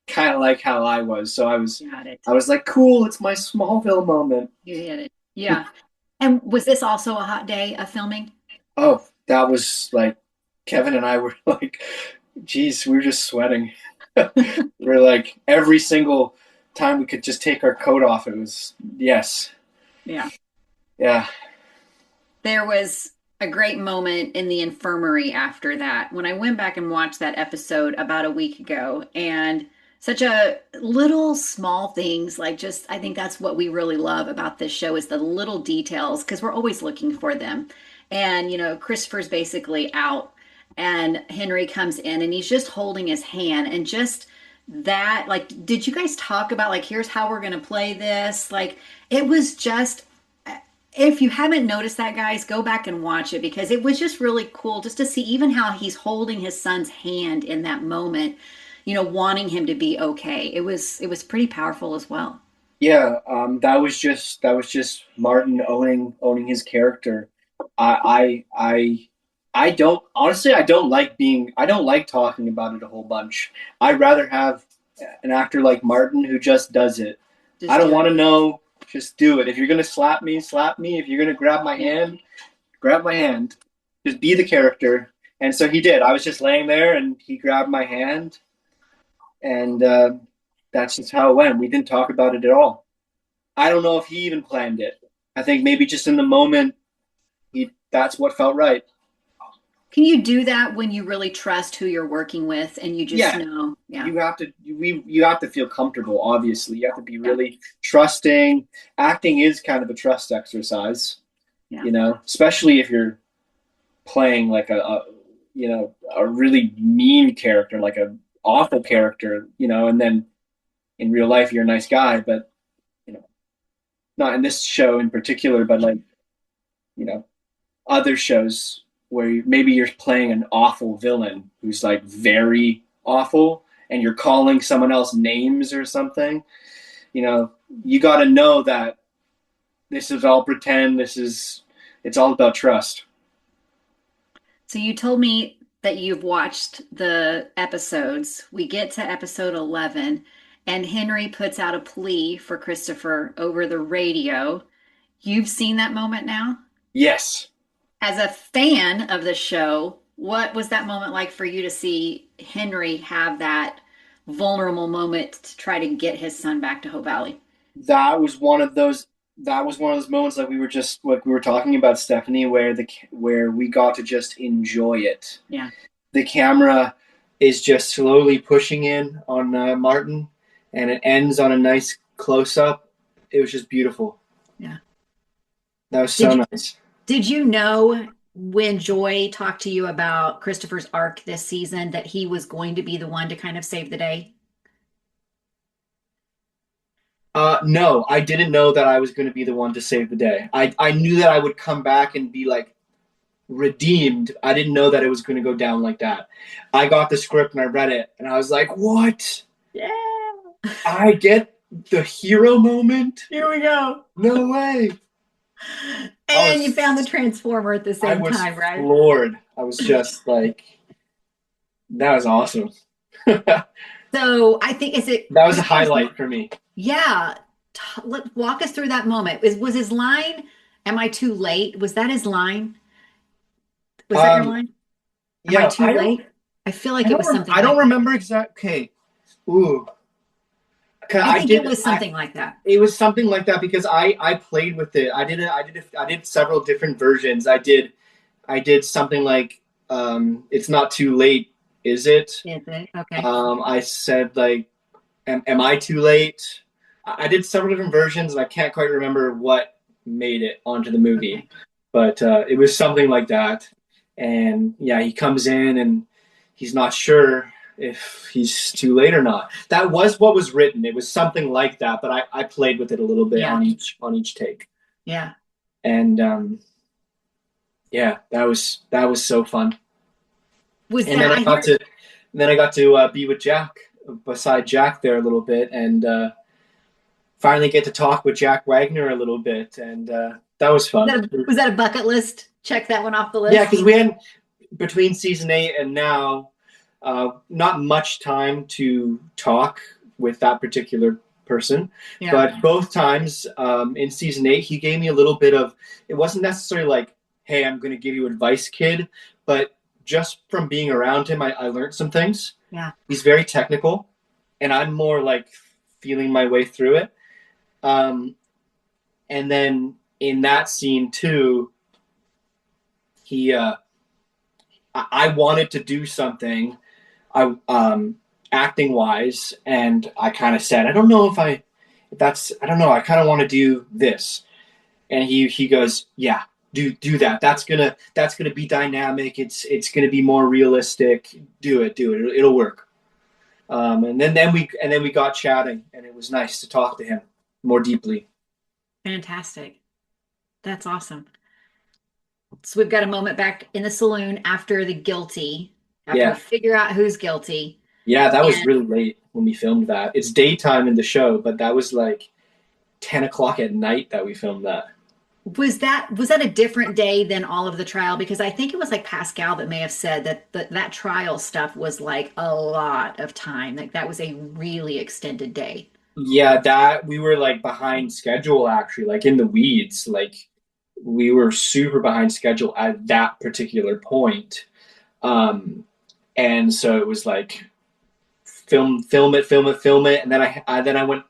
kind of like how I was. So I was, Got it. I was like, cool, it's my Smallville moment. You hit it. Yeah. And was this also a hot day of filming? Oh, that was like Kevin and I were like, geez, we were just sweating. We're like every single time we could just take our coat off, it was yes. Yeah. Yeah. There was a great moment in the infirmary after that when I went back and watched that episode about a week ago, and such a little small things like just I think that's what we really love about this show is the little details because we're always looking for them. And Christopher's basically out and Henry comes in and he's just holding his hand and just that like did you guys talk about like here's how we're going to play this? Like it was just if you haven't noticed that, guys, go back and watch it because it was just really cool just to see even how he's holding his son's hand in that moment, wanting him to be okay. It was pretty powerful as well. Yeah, that was just Martin owning his character. I don't honestly I don't like talking about it a whole bunch. I'd rather have an actor like Martin who just does it. I Just don't do want it. to know, just do it. If you're gonna slap me, slap me. If you're gonna Yeah. grab my hand. Just be the character. And so he did. I was just laying there and he grabbed my hand and that's just how it went. We didn't talk about it at all. I don't know if he even planned it. I think maybe just in the moment, that's what felt right. Can you do that when you really trust who you're working with and you just Yeah, know? Yeah. you have to feel comfortable. Obviously, you have to be Yeah. really trusting. Acting is kind of a trust exercise, Yeah. especially if you're playing like a really mean character, like a awful character, and then in real life you're a nice guy, but you know, not in this show in particular, but like you know other shows where maybe you're playing an awful villain who's like very awful and you're calling someone else names or something, you got to know that this is all pretend. It's all about trust. So you told me that you've watched the episodes. We get to episode 11, and Henry puts out a plea for Christopher over the radio. You've seen that moment now? Yes. As a fan of the show, what was that moment like for you to see Henry have that vulnerable moment to try to get his son back to Hope Valley? That was one of those moments like we were talking about, Stephanie, where we got to just enjoy it. Yeah. The camera is just slowly pushing in on Martin, and it ends on a nice close up. It was just beautiful. Yeah. That was Did so you nice. did you know when Joy talked to you about Christopher's arc this season that he was going to be the one to kind of save the day? No, I didn't know that I was going to be the one to save the day. I knew that I would come back and be like redeemed. I didn't know that it was going to go down like that. I got the script and I read it, and I was like, "What? Yeah. I get the hero moment? Here we go. No way!" I And you found the was transformer at the I same was time, right? floored. I was just like, that was awesome. That So I think is it was a Christopher's highlight for me. yeah. Walk us through that moment. Was his line, "Am I too late?" Was that his line? Was that your Um, line? Am I yeah, too late? I feel like it was something I don't like that. remember exact. Okay, ooh, I I think it did. was something like that. It was something like that because I played with it. I did several different versions. I did something like it's not too late, is it? Is it? Okay. I said like am I too late? I did several different versions and I can't quite remember what made it onto the movie, Okay. but it was something like that. And yeah, he comes in and he's not sure if he's too late or not. That was what was written. It was something like that, but I played with it a little bit Yeah. on each take. Yeah. And yeah, that was so fun. Was And that I hear then I got to be with Jack beside Jack there a little bit, and finally get to talk with Jack Wagner a little bit, and that was fun. was that a bucket list? Check that one off the Yeah, list. because we had between season 8 and now, not much time to talk with that particular person, Yeah. but both times in season 8, he gave me a little bit of. It wasn't necessarily like, "Hey, I'm going to give you advice, kid," but just from being around him, I learned some things. Yeah. He's very technical, and I'm more like feeling my way through it. Um, and then in that scene too, he I wanted to do something, I acting wise, and I kind of said, I don't know if that's I don't know, I kind of want to do this, and he goes, yeah, do that. That's gonna be dynamic. It's gonna be more realistic. Do it, it'll work. And then we got chatting, and it was nice to talk to him more deeply. Fantastic. That's awesome. So we've got a moment back in the saloon after the guilty, after we Yeah. figure out who's guilty. Yeah, that was And really late when we filmed that. It's daytime in the show, but that was like 10 o'clock at night that we filmed that. was that a different day than all of the trial? Because I think it was like Pascal that may have said that that trial stuff was like a lot of time. Like that was a really extended day. Yeah, that we were like behind schedule actually, like in the weeds. Like we were super behind schedule at that particular point. Um, and so it was like film it, and then I went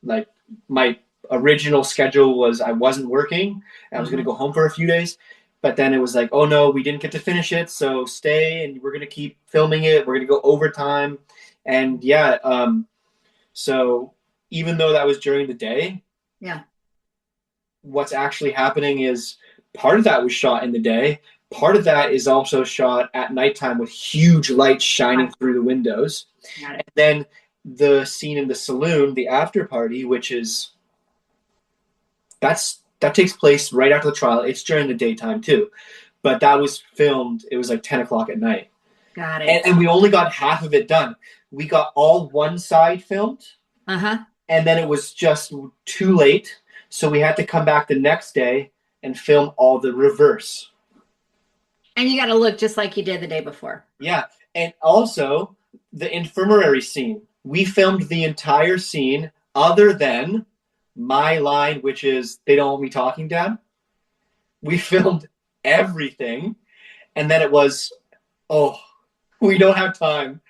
like my original schedule was I wasn't working. I was going to Mhm. go home for a few days, but then it was like, oh no, we didn't get to finish it, so stay and we're going to keep filming it. We're going to go overtime, and yeah, so even though that was during the day, Yeah. what's actually happening is part of that was shot in the day. Part of that is also shot at nighttime with huge lights shining through the windows. Got And it. then the scene in the saloon, the after party, which is that takes place right after the trial. It's during the daytime too, but that was filmed. It was like 10 o'clock at night, Got it. and we only got half of it done. We got all one side filmed, Uh-huh. and then it was just too late, so we had to come back the next day and film all the reverse. And you got to look just like you did the day before. Yeah, and also the infirmary scene. We filmed the entire scene, other than my line, which is "They don't want me talking, Dad." We filmed everything, and then it was, "Oh, we don't have time.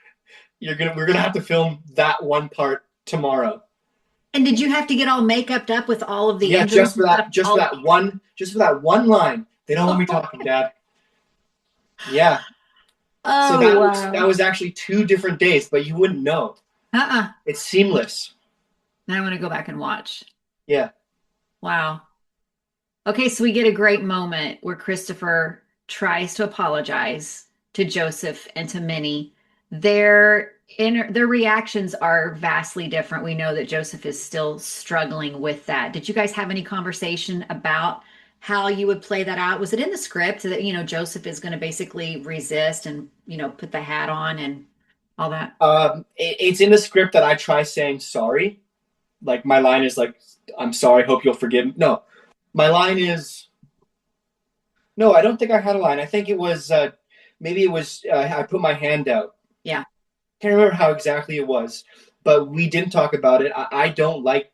We're gonna have to film that one part tomorrow." And did you have to get all makeup up with all of the Yeah, injuries and stuff? All just for that one line. They don't want me talking, Dad. Yeah. So Oh, wow. that was actually 2 different days, but you wouldn't know. Uh-uh. It's seamless. Now I want to go back and watch. Yeah. Wow. Okay, so we get a great moment where Christopher tries to apologize to Joseph and to Minnie. Their reactions are vastly different. We know that Joseph is still struggling with that. Did you guys have any conversation about how you would play that out? Was it in the script that, Joseph is going to basically resist and, put the hat on and all that? It's in the script that I try saying sorry. Like my line is like, "I'm sorry, hope you'll forgive me." No, my line is no. I don't think I had a line. I think it was maybe it was I put my hand out. Yeah. Can't remember how exactly it was, but we didn't talk about it. I don't like.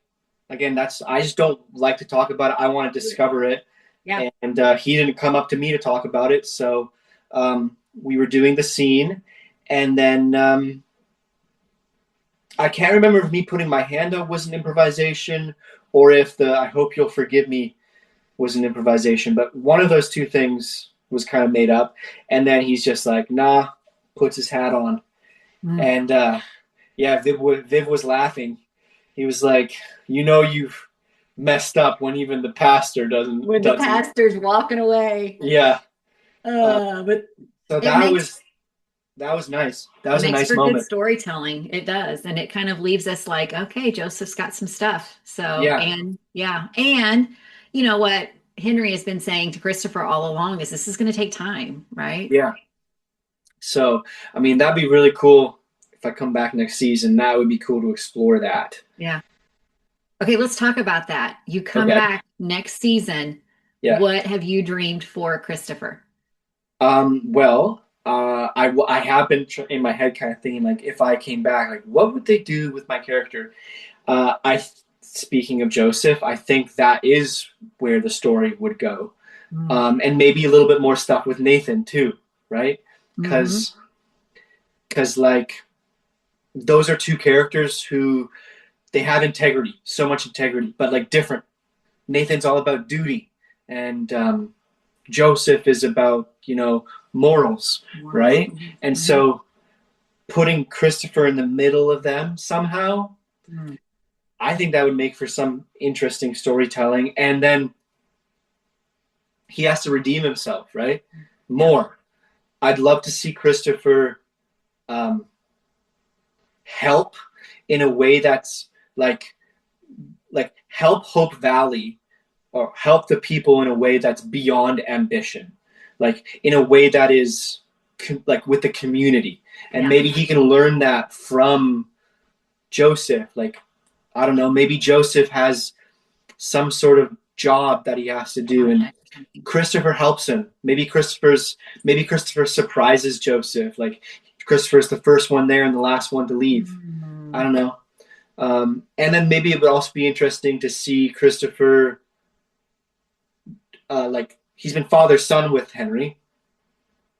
Again, I just don't like to talk about it. I want to discover it, Yeah. and he didn't come up to me to talk about it. So we were doing the scene, and then I can't remember if me putting my hand up was an improvisation or if the "I hope you'll forgive me" was an improvisation. But one of those two things was kind of made up. And then he's just like, "Nah," puts his hat on, Mm. and yeah, Viv was laughing. He was like, "You've messed up when even the pastor When the doesn't." pastor's walking away. Yeah. Uh, But so it makes that was nice. That it was a makes nice for good moment. storytelling. It does. And it kind of leaves us like, okay, Joseph's got some stuff. So, Yeah. and yeah. And you know what Henry has been saying to Christopher all along is this is going to take time, right? Yeah. So, I mean, that'd be really cool if I come back next season. That would be cool to explore that. Yeah. Okay, let's talk about that. You come Okay. back next season. Yeah. What have you dreamed for Christopher? Well, I have been in my head kind of thinking like, if I came back, like, what would they do with my character? Speaking of Joseph, I think that is where the story would go, Mm. and maybe a little bit more stuff with Nathan too, right? Hmm. Because like those are two characters who they have integrity, so much integrity, but like different. Nathan's all about duty, and Joseph is about morals, Morals. right? And Hmm. so putting Christopher in the middle of them somehow, Hmm. I think that would make for some interesting storytelling. And then he has to redeem himself, right? Yeah. More. I'd love to see Christopher um, help in a way that's like help Hope Valley or help the people in a way that's beyond ambition, like in a way that is like with the community, and Yeah. maybe he can learn that from Joseph. Like, I don't know, maybe Joseph has some sort of job that he has to do, and Project or something. Christopher helps him. Maybe Christopher surprises Joseph. Like Christopher's the first one there and the last one to leave. I Mm. don't know. And then maybe it would also be interesting to see Christopher, like he's been father son with Henry,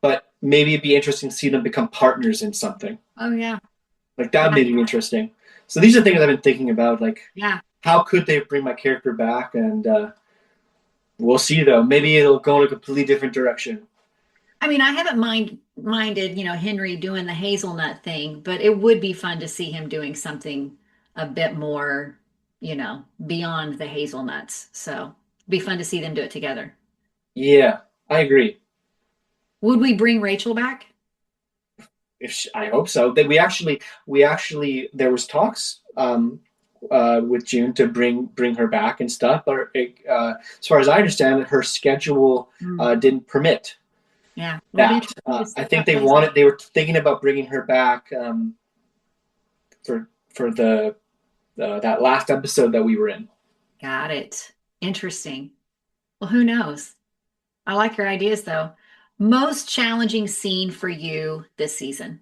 but maybe it'd be interesting to see them become partners in something. Oh yeah. Like that Yeah. may be interesting. So these are things I've been thinking about. Like, Yeah. how could they bring my character back? And we'll see though. Maybe it'll go in a completely different direction. I mean, I haven't minded, Henry doing the hazelnut thing, but it would be fun to see him doing something a bit more, beyond the hazelnuts. So it'd be fun to see them do it together. Yeah, I agree. Would we bring Rachel back? I hope so. That we actually there was talks with June to bring her back and stuff, but as far as I understand it, her schedule Hmm. didn't permit Yeah, it'll be that. interesting to see I how think it plays out. they were thinking about bringing her back for the that last episode that we were in. Got it. Interesting. Well, who knows? I like your ideas though. Most challenging scene for you this season,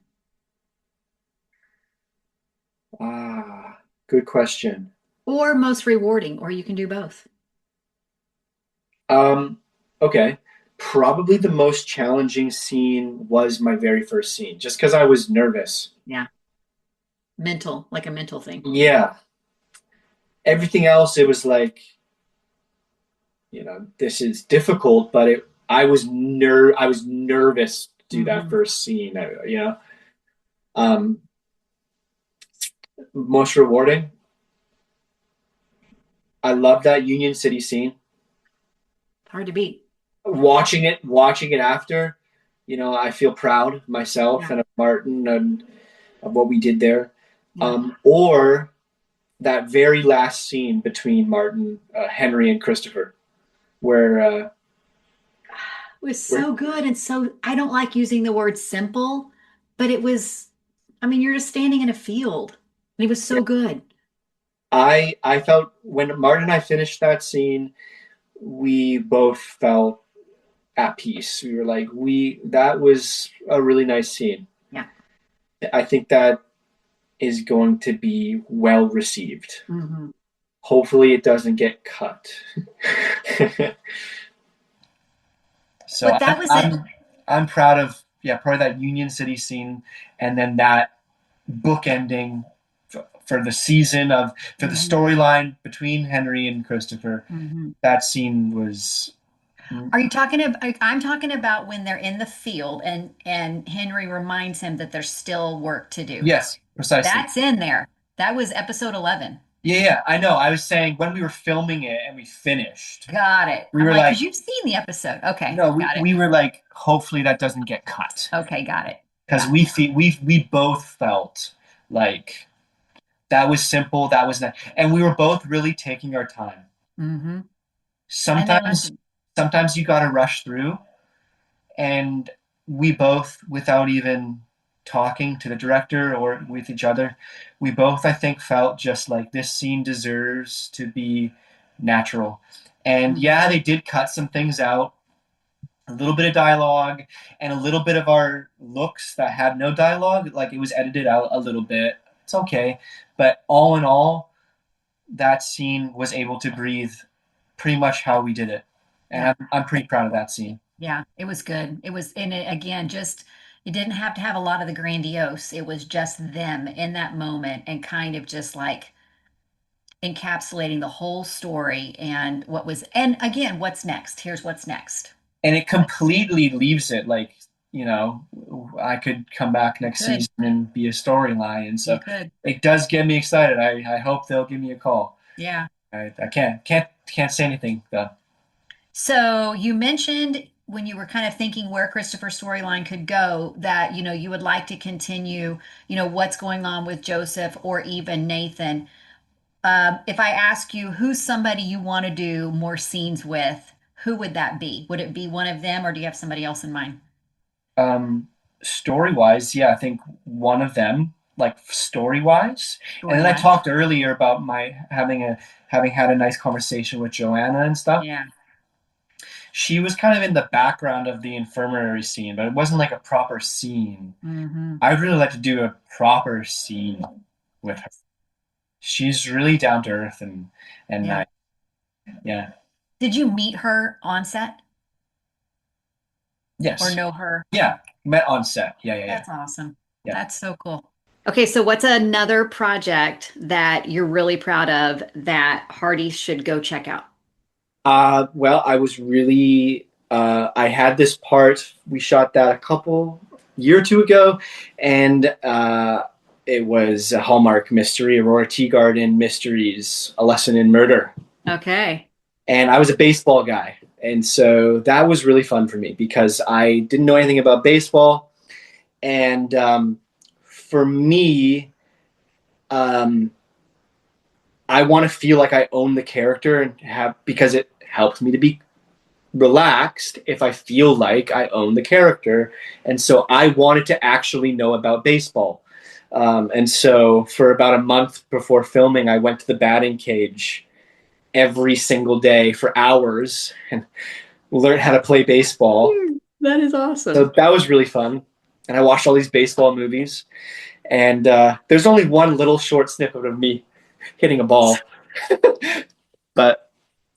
Good question. or most rewarding, or you can do both. Um, okay. Probably the most challenging scene was my very first scene, just because I was nervous. Yeah, mental, like a mental thing. Yeah. Everything else, it was like, this is difficult, but I was nervous to do that Hmm. first scene. Um, Most rewarding. I love that Union City scene. Hard to beat. Watching it after, I feel proud Yeah, myself and of Martin and of what we did there. yeah. Or that very last scene between Martin, Henry, and Christopher, where It was where so good and so I don't like using the word simple, but it was, I mean, you're just standing in a field. And it was so good. I felt when Martin and I finished that scene, we both felt at peace. We were like, we that was a really nice scene. Yeah. I think that is going to be well received. Hmm. Hopefully, it doesn't get cut. So But that was it. I'm proud of, yeah, probably that Union City scene, and then that bookending for the season of for the Hmm. storyline between Henry and Christopher. Hmm. That scene was Are you talking about, I'm talking about when they're in the field and Henry reminds him that there's still work to do. yes, precisely. That's in there. That was episode 11. Yeah, yeah, I know. I was saying when we were filming it and we finished, Got it. we I'm were like, like, because you've seen the episode. Okay, no, got it. we were like, hopefully that doesn't get cut Okay, got it. because Got it. we both felt like that was simple, that was not, and we were both really taking our time. Hmm. And they Sometimes, listen. sometimes you got to rush through, and we both, without even talking to the director or with each other, we both, I think, felt just like this scene deserves to be natural. And Hmm. yeah, they did cut some things out, a little bit of dialogue and a little bit of our looks that had no dialogue. Like it was edited out a little bit. It's okay. But all in all, that scene was able to breathe pretty much how we did it. And Yeah. I'm pretty proud of that scene. Yeah. It was good. It was, and it, again, just, it didn't have to have a lot of the grandiose. It was just them in that moment and kind of just like encapsulating the whole story and what was, and again, what's next? Here's what's next. And it completely leaves it like, you know, I could come back You next could. season and be a storyline. And You so could. it does get me excited. I hope they'll give me a call. Yeah. I can't say anything though. So you mentioned when you were kind of thinking where Christopher's storyline could go that, you would like to continue, what's going on with Joseph or even Nathan. If I ask you who's somebody you want to do more scenes with, who would that be? Would it be one of them or do you have somebody else in mind? Um, Story wise, yeah, I think one of them, like story wise. And Story then I wise. talked earlier about my having had a nice conversation with Joanna and stuff. Yeah. She was kind of in the background of the infirmary scene, but it wasn't like a proper scene. Hmm. I'd really like to do a proper scene with her. She's really down to earth and Yeah. nice. Yeah. Did you meet her on set or Yes. know her? Yeah. Met on set. Yeah, yeah, yeah. That's awesome. Yeah. That's so cool. Okay, so what's another project that you're really proud of that Hearties should go check out? Well, I was really I had this part. We shot that a couple year or two ago, and it was a Hallmark mystery, Aurora Tea Garden Mysteries: A Lesson in Murder. Okay. And I was a baseball guy, and so that was really fun for me because I didn't know anything about baseball, and for me, um, I want to feel like I own the character and have because it helps me to be relaxed if I feel like I own the character. And so I wanted to actually know about baseball. And so for about a month before filming, I went to the batting cage every single day for hours and learned how to play baseball. That is So awesome. that was really fun. And I watched all these baseball movies. And there's only one little short snippet of me hitting a ball, but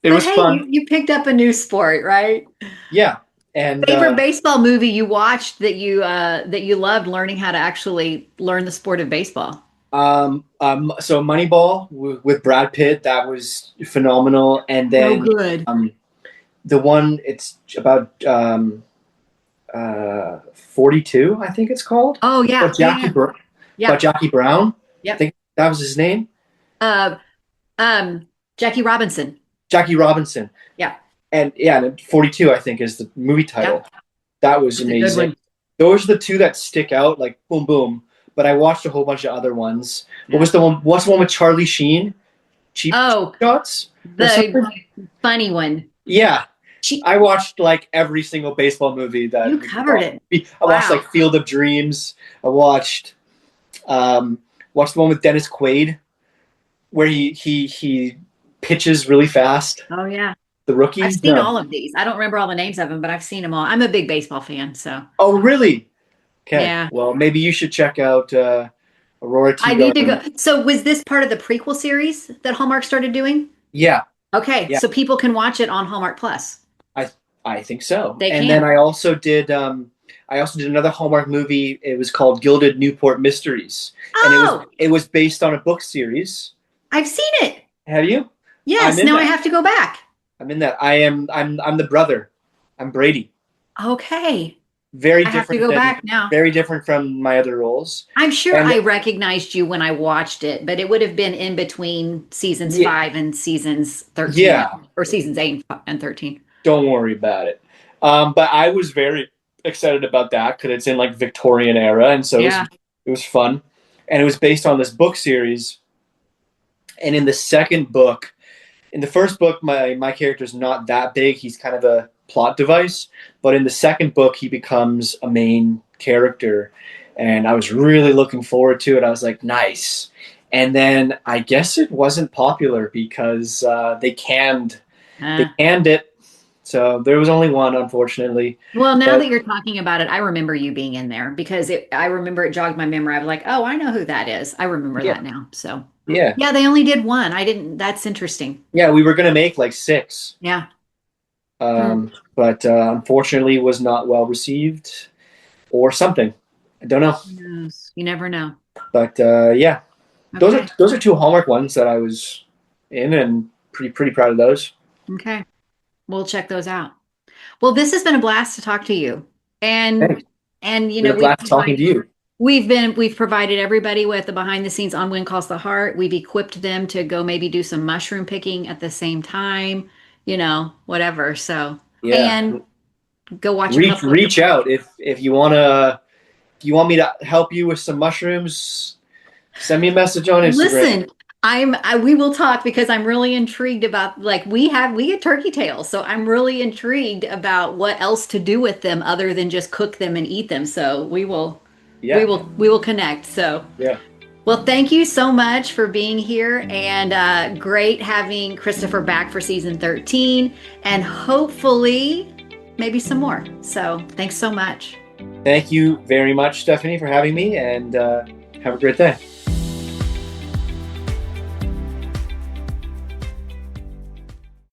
it But was hey, fun. you picked up a new sport, right? Yeah. And Favorite baseball movie you watched that you loved learning how to actually learn the sport of baseball? So Moneyball with Brad Pitt, that was phenomenal. And So then good. um, the one it's about 42, I think it's called. Oh yeah, About yeah, yeah, About yeah, Jackie Brown. I yep. think that was his name. Uh, Jackie Robinson. Jackie Robinson. Yeah, And yeah, and 42, I think, is the movie yeah. title. That was That's a good amazing. one. Those are the two that stick out, like boom, boom. But I watched a whole bunch of other ones. What Yeah. was the one? What's the one with Charlie Sheen? Cheap Oh, shots or the something? funny one. Yeah, She, I watched like every single baseball movie that you you could covered watch. it. I watched Wow. like Field of Dreams. I um, watched the one with Dennis Quaid where he pitches really fast. Oh yeah. The I've rookie? seen No. all of these. I don't remember all the names of them, but I've seen them all. I'm a big baseball fan, so Oh, really? Okay. yeah. Well, maybe you should check out Aurora I Tea need to Garden. go. So was this part of the prequel series that Hallmark started doing? Yeah, Okay, yeah. so people can watch it on Hallmark Plus. I I think so. They And then can. I also did I also did another Hallmark movie. It was called Gilded Newport Mysteries, and Oh, it was based on a book series. I've seen it. Have you? I'm Yes, in now I that. have to go back. I'm in that. I'm the brother. I'm Brady. Okay. Very I have to different go than back now. very different from my other roles. I'm sure And I recognized you when I watched it, but it would have been in between seasons yeah, 5 and seasons 13, yeah, or seasons 8 and 13. don't worry about it. But I was very excited about that because it's in like Victorian era, and so Yeah. it was fun, and it was based on this book series. And in the second book, in the first book, my character's not that big. He's kind of a plot device, but in the second book, he becomes a main character, and I was really looking forward to it. I was like, nice. And then I guess it wasn't popular because they Uh, canned it. So there was only one, unfortunately. well, now But that you're talking about it, I remember you being in there because I remember it jogged my memory. I was like, oh, I know who that is. I remember yeah, that now. So, yeah, yeah, they only did one. I didn't, that's interesting. yeah. We were gonna make like six, Yeah. Hmm. but unfortunately, was not well received or something. I don't know. Who knows? You never know. But yeah, Okay. those are two Hallmark ones that I was in, and pretty proud of those. Okay. We'll check those out. Well, this has been a blast to talk to you. And Thanks. and Been a blast talking to you. we've provided everybody with the behind the scenes on Wind Calls the Heart. We've equipped them to go maybe do some mushroom picking at the same time, whatever. So, Yeah, and go watch a couple of reach out if you wanna if you want me to help you with some mushrooms. Send me a message on Instagram. Listen, we will talk because I'm really intrigued about like we get turkey tails, so I'm really intrigued about what else to do with them other than just cook them and eat them. So Yeah, we will connect. So yeah. well, thank you so much for being here and great having Christopher back for season 13 and hopefully maybe some more. So thanks so much. Thank you very much, Stephanie, for having me, and have a great day.